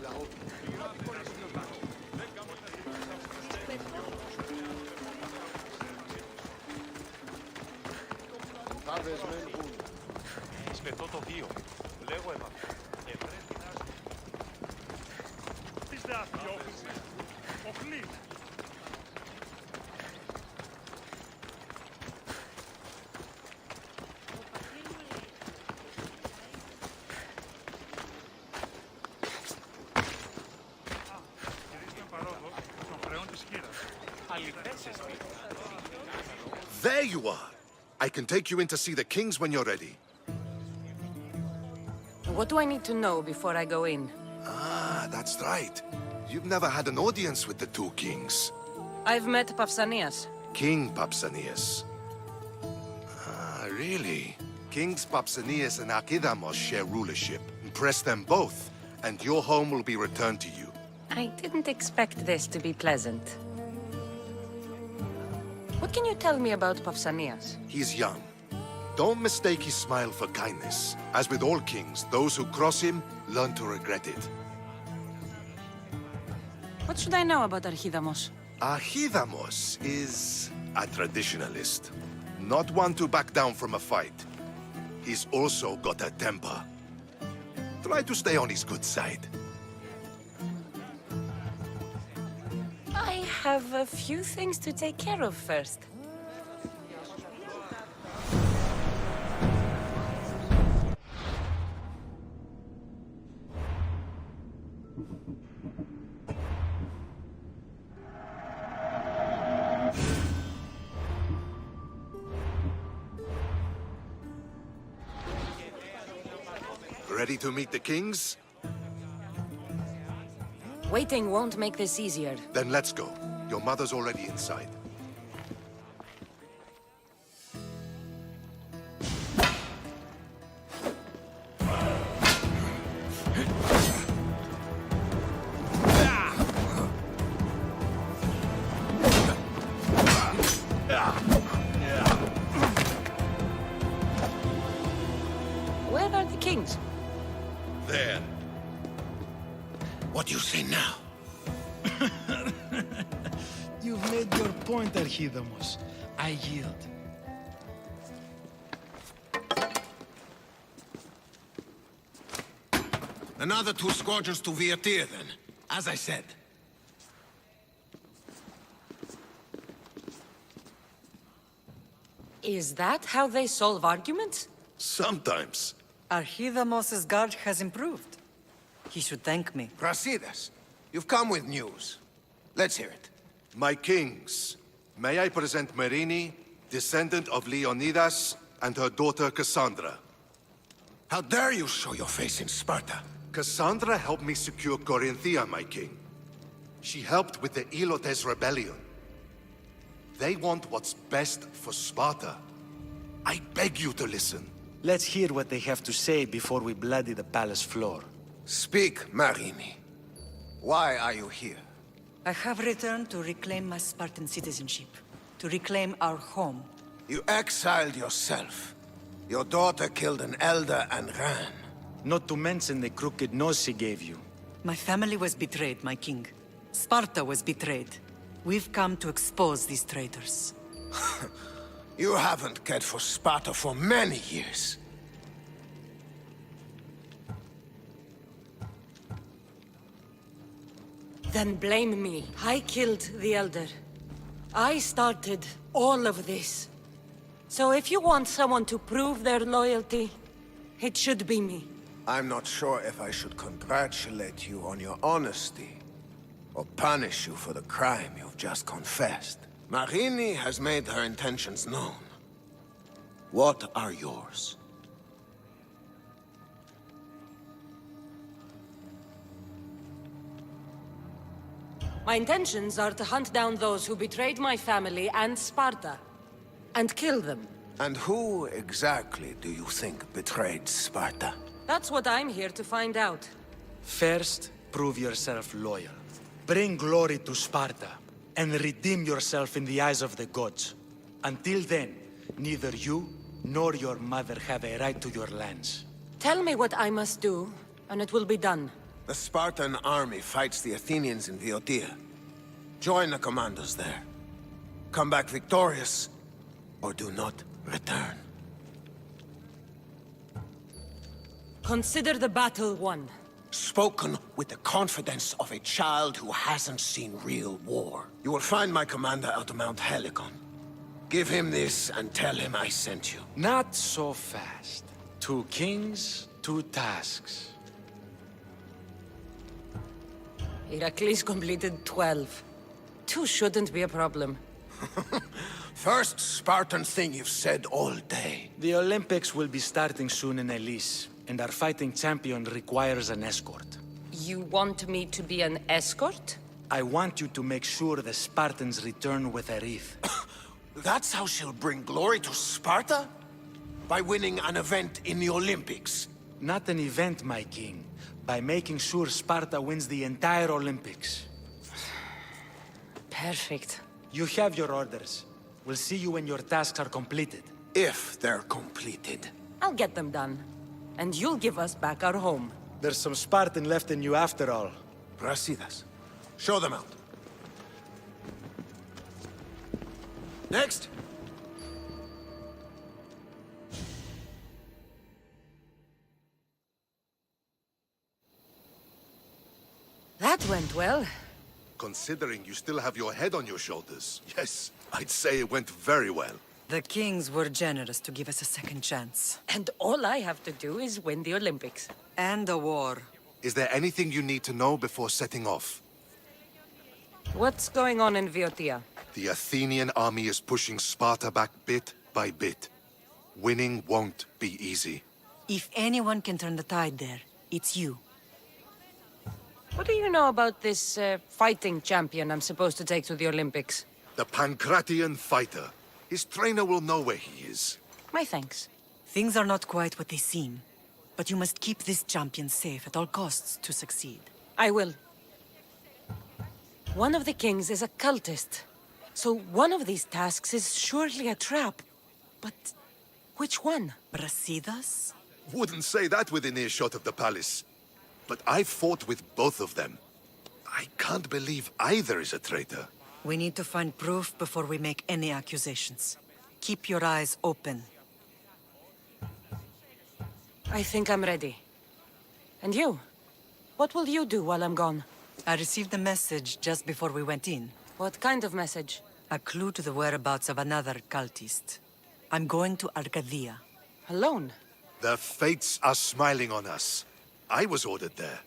Λαό του. Βάβες μεν βούν. Σπετώ το βίο. Λέγω έβα. Και πρέπει να... Τις δε αφιόχεις. Οχλείς. There you are! I can take you in to see the kings when you're ready. What do I need to know before I go in? Ah, that's right. You've never had an audience with the two kings. I've met Pausanias. King Pausanias. Ah, really? Kings Pausanias and Archidamos share rulership. Impress them both, and your home will be returned to you. I didn't expect this to be pleasant. What can you tell me about Pausanias? He's young, Don't mistake his smile for kindness. As with all kings, those who cross him learn to regret it. What should I know about Archidamos? Archidamos is a traditionalist. Not one to back down from a fight. He's also got a temper. Try to stay on his good side. I have a few things to take care of first. Ready to meet the kings? Waiting won't make this easier. Then let's go. Your mother's already inside. Where are the kings? There. What do you say now? You've made your point, Archidamos. I yield. Another 2 squadrons to Viatir, then. As I said. Is that how they solve arguments? Sometimes. Archidamos's guard has improved. He should thank me. Brasidas, you've come with news. Let's hear it. My kings, may I present Marini, descendant of Leonidas, and her daughter Cassandra. How dare you show your face in Sparta? Cassandra helped me secure Corinthia, my king. She helped with the Ilotes rebellion. They want what's best for Sparta. I beg you to listen. Let's hear what they have to say before we bloody the palace floor. Speak, Marini. Why are you here? I have returned to reclaim my Spartan citizenship, to reclaim our home. You exiled yourself. Your daughter killed an elder and ran. Not to mention the crooked nose she gave you. My family was betrayed, my king. Sparta was betrayed. We've come to expose these traitors. You haven't cared for Sparta for many years. Then blame me. I killed the Elder. I started all of this. So if you want someone to prove their loyalty, it should be me. I'm not sure if I should congratulate you on your honesty, or punish you for the crime you've just confessed. Marini has made her intentions known. What are yours? My intentions are to hunt down those who betrayed my family and Sparta, and kill them. And who exactly do you think betrayed Sparta? That's what I'm here to find out. First, prove yourself loyal. Bring glory to Sparta, and redeem yourself in the eyes of the gods. Until then, neither you nor your mother have a right to your lands. Tell me what I must do, and it will be done. The Spartan army fights the Athenians in Viotia. Join the commandos there. Come back victorious, or do not return. Consider the battle won. Spoken with the confidence of a child who hasn't seen real war. You will find my commander out of Mount Helicon. Give him this and tell him I sent you. Not so fast. 2 kings, 2 tasks. Heracles completed 12. 2 shouldn't be a problem. First Spartan thing you've said all day. The Olympics will be starting soon in Elise, and our fighting champion requires an escort. You want me to be an escort? I want you to make sure the Spartans return with a wreath. That's how she'll bring glory to Sparta? By winning an event in the Olympics? Not an event, my king. By making sure Sparta wins the entire Olympics. Perfect. You have your orders. We'll see you when your tasks are completed. If they're completed. I'll get them done. And you'll give us back our home. There's some Spartan left in you after all. Brasidas. Show them out. Next! That went well. Considering you still have your head on your shoulders, yes, I'd say it went very well. The kings were generous to give us a second chance. And all I have to do is win the Olympics. And a war. Is there anything you need to know before setting off? What's going on in Viotia? The Athenian army is pushing Sparta back bit by bit. Winning won't be easy. If anyone can turn the tide there, it's you. What do you know about this fighting champion I'm supposed to take to the Olympics? The Pancratian fighter. His trainer will know where he is. My thanks. Things are not quite what they seem. But you must keep this champion safe at all costs to succeed. I will. One of the kings is a cultist. So one of these tasks is surely a trap. But which one? Brasidas? Wouldn't say that within earshot of the palace. But I fought with both of them. I can't believe either is a traitor. We need to find proof before we make any accusations. Keep your eyes open. I think I'm ready. And you? What will you do while I'm gone? I received a message just before we went in. What kind of message? A clue to the whereabouts of another cultist. I'm going to Arcadia. Alone? The fates are smiling on us. I was ordered there.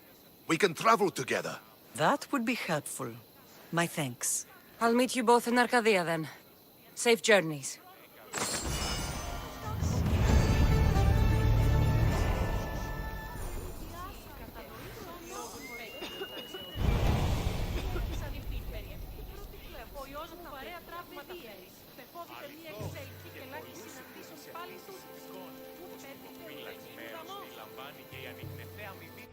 We can travel together. That would be helpful. My thanks. I'll meet you both in Arcadia then. Safe journeys. Φυλακισμένος στη λαμβάνει και η ανιχνευταία αμοιβή.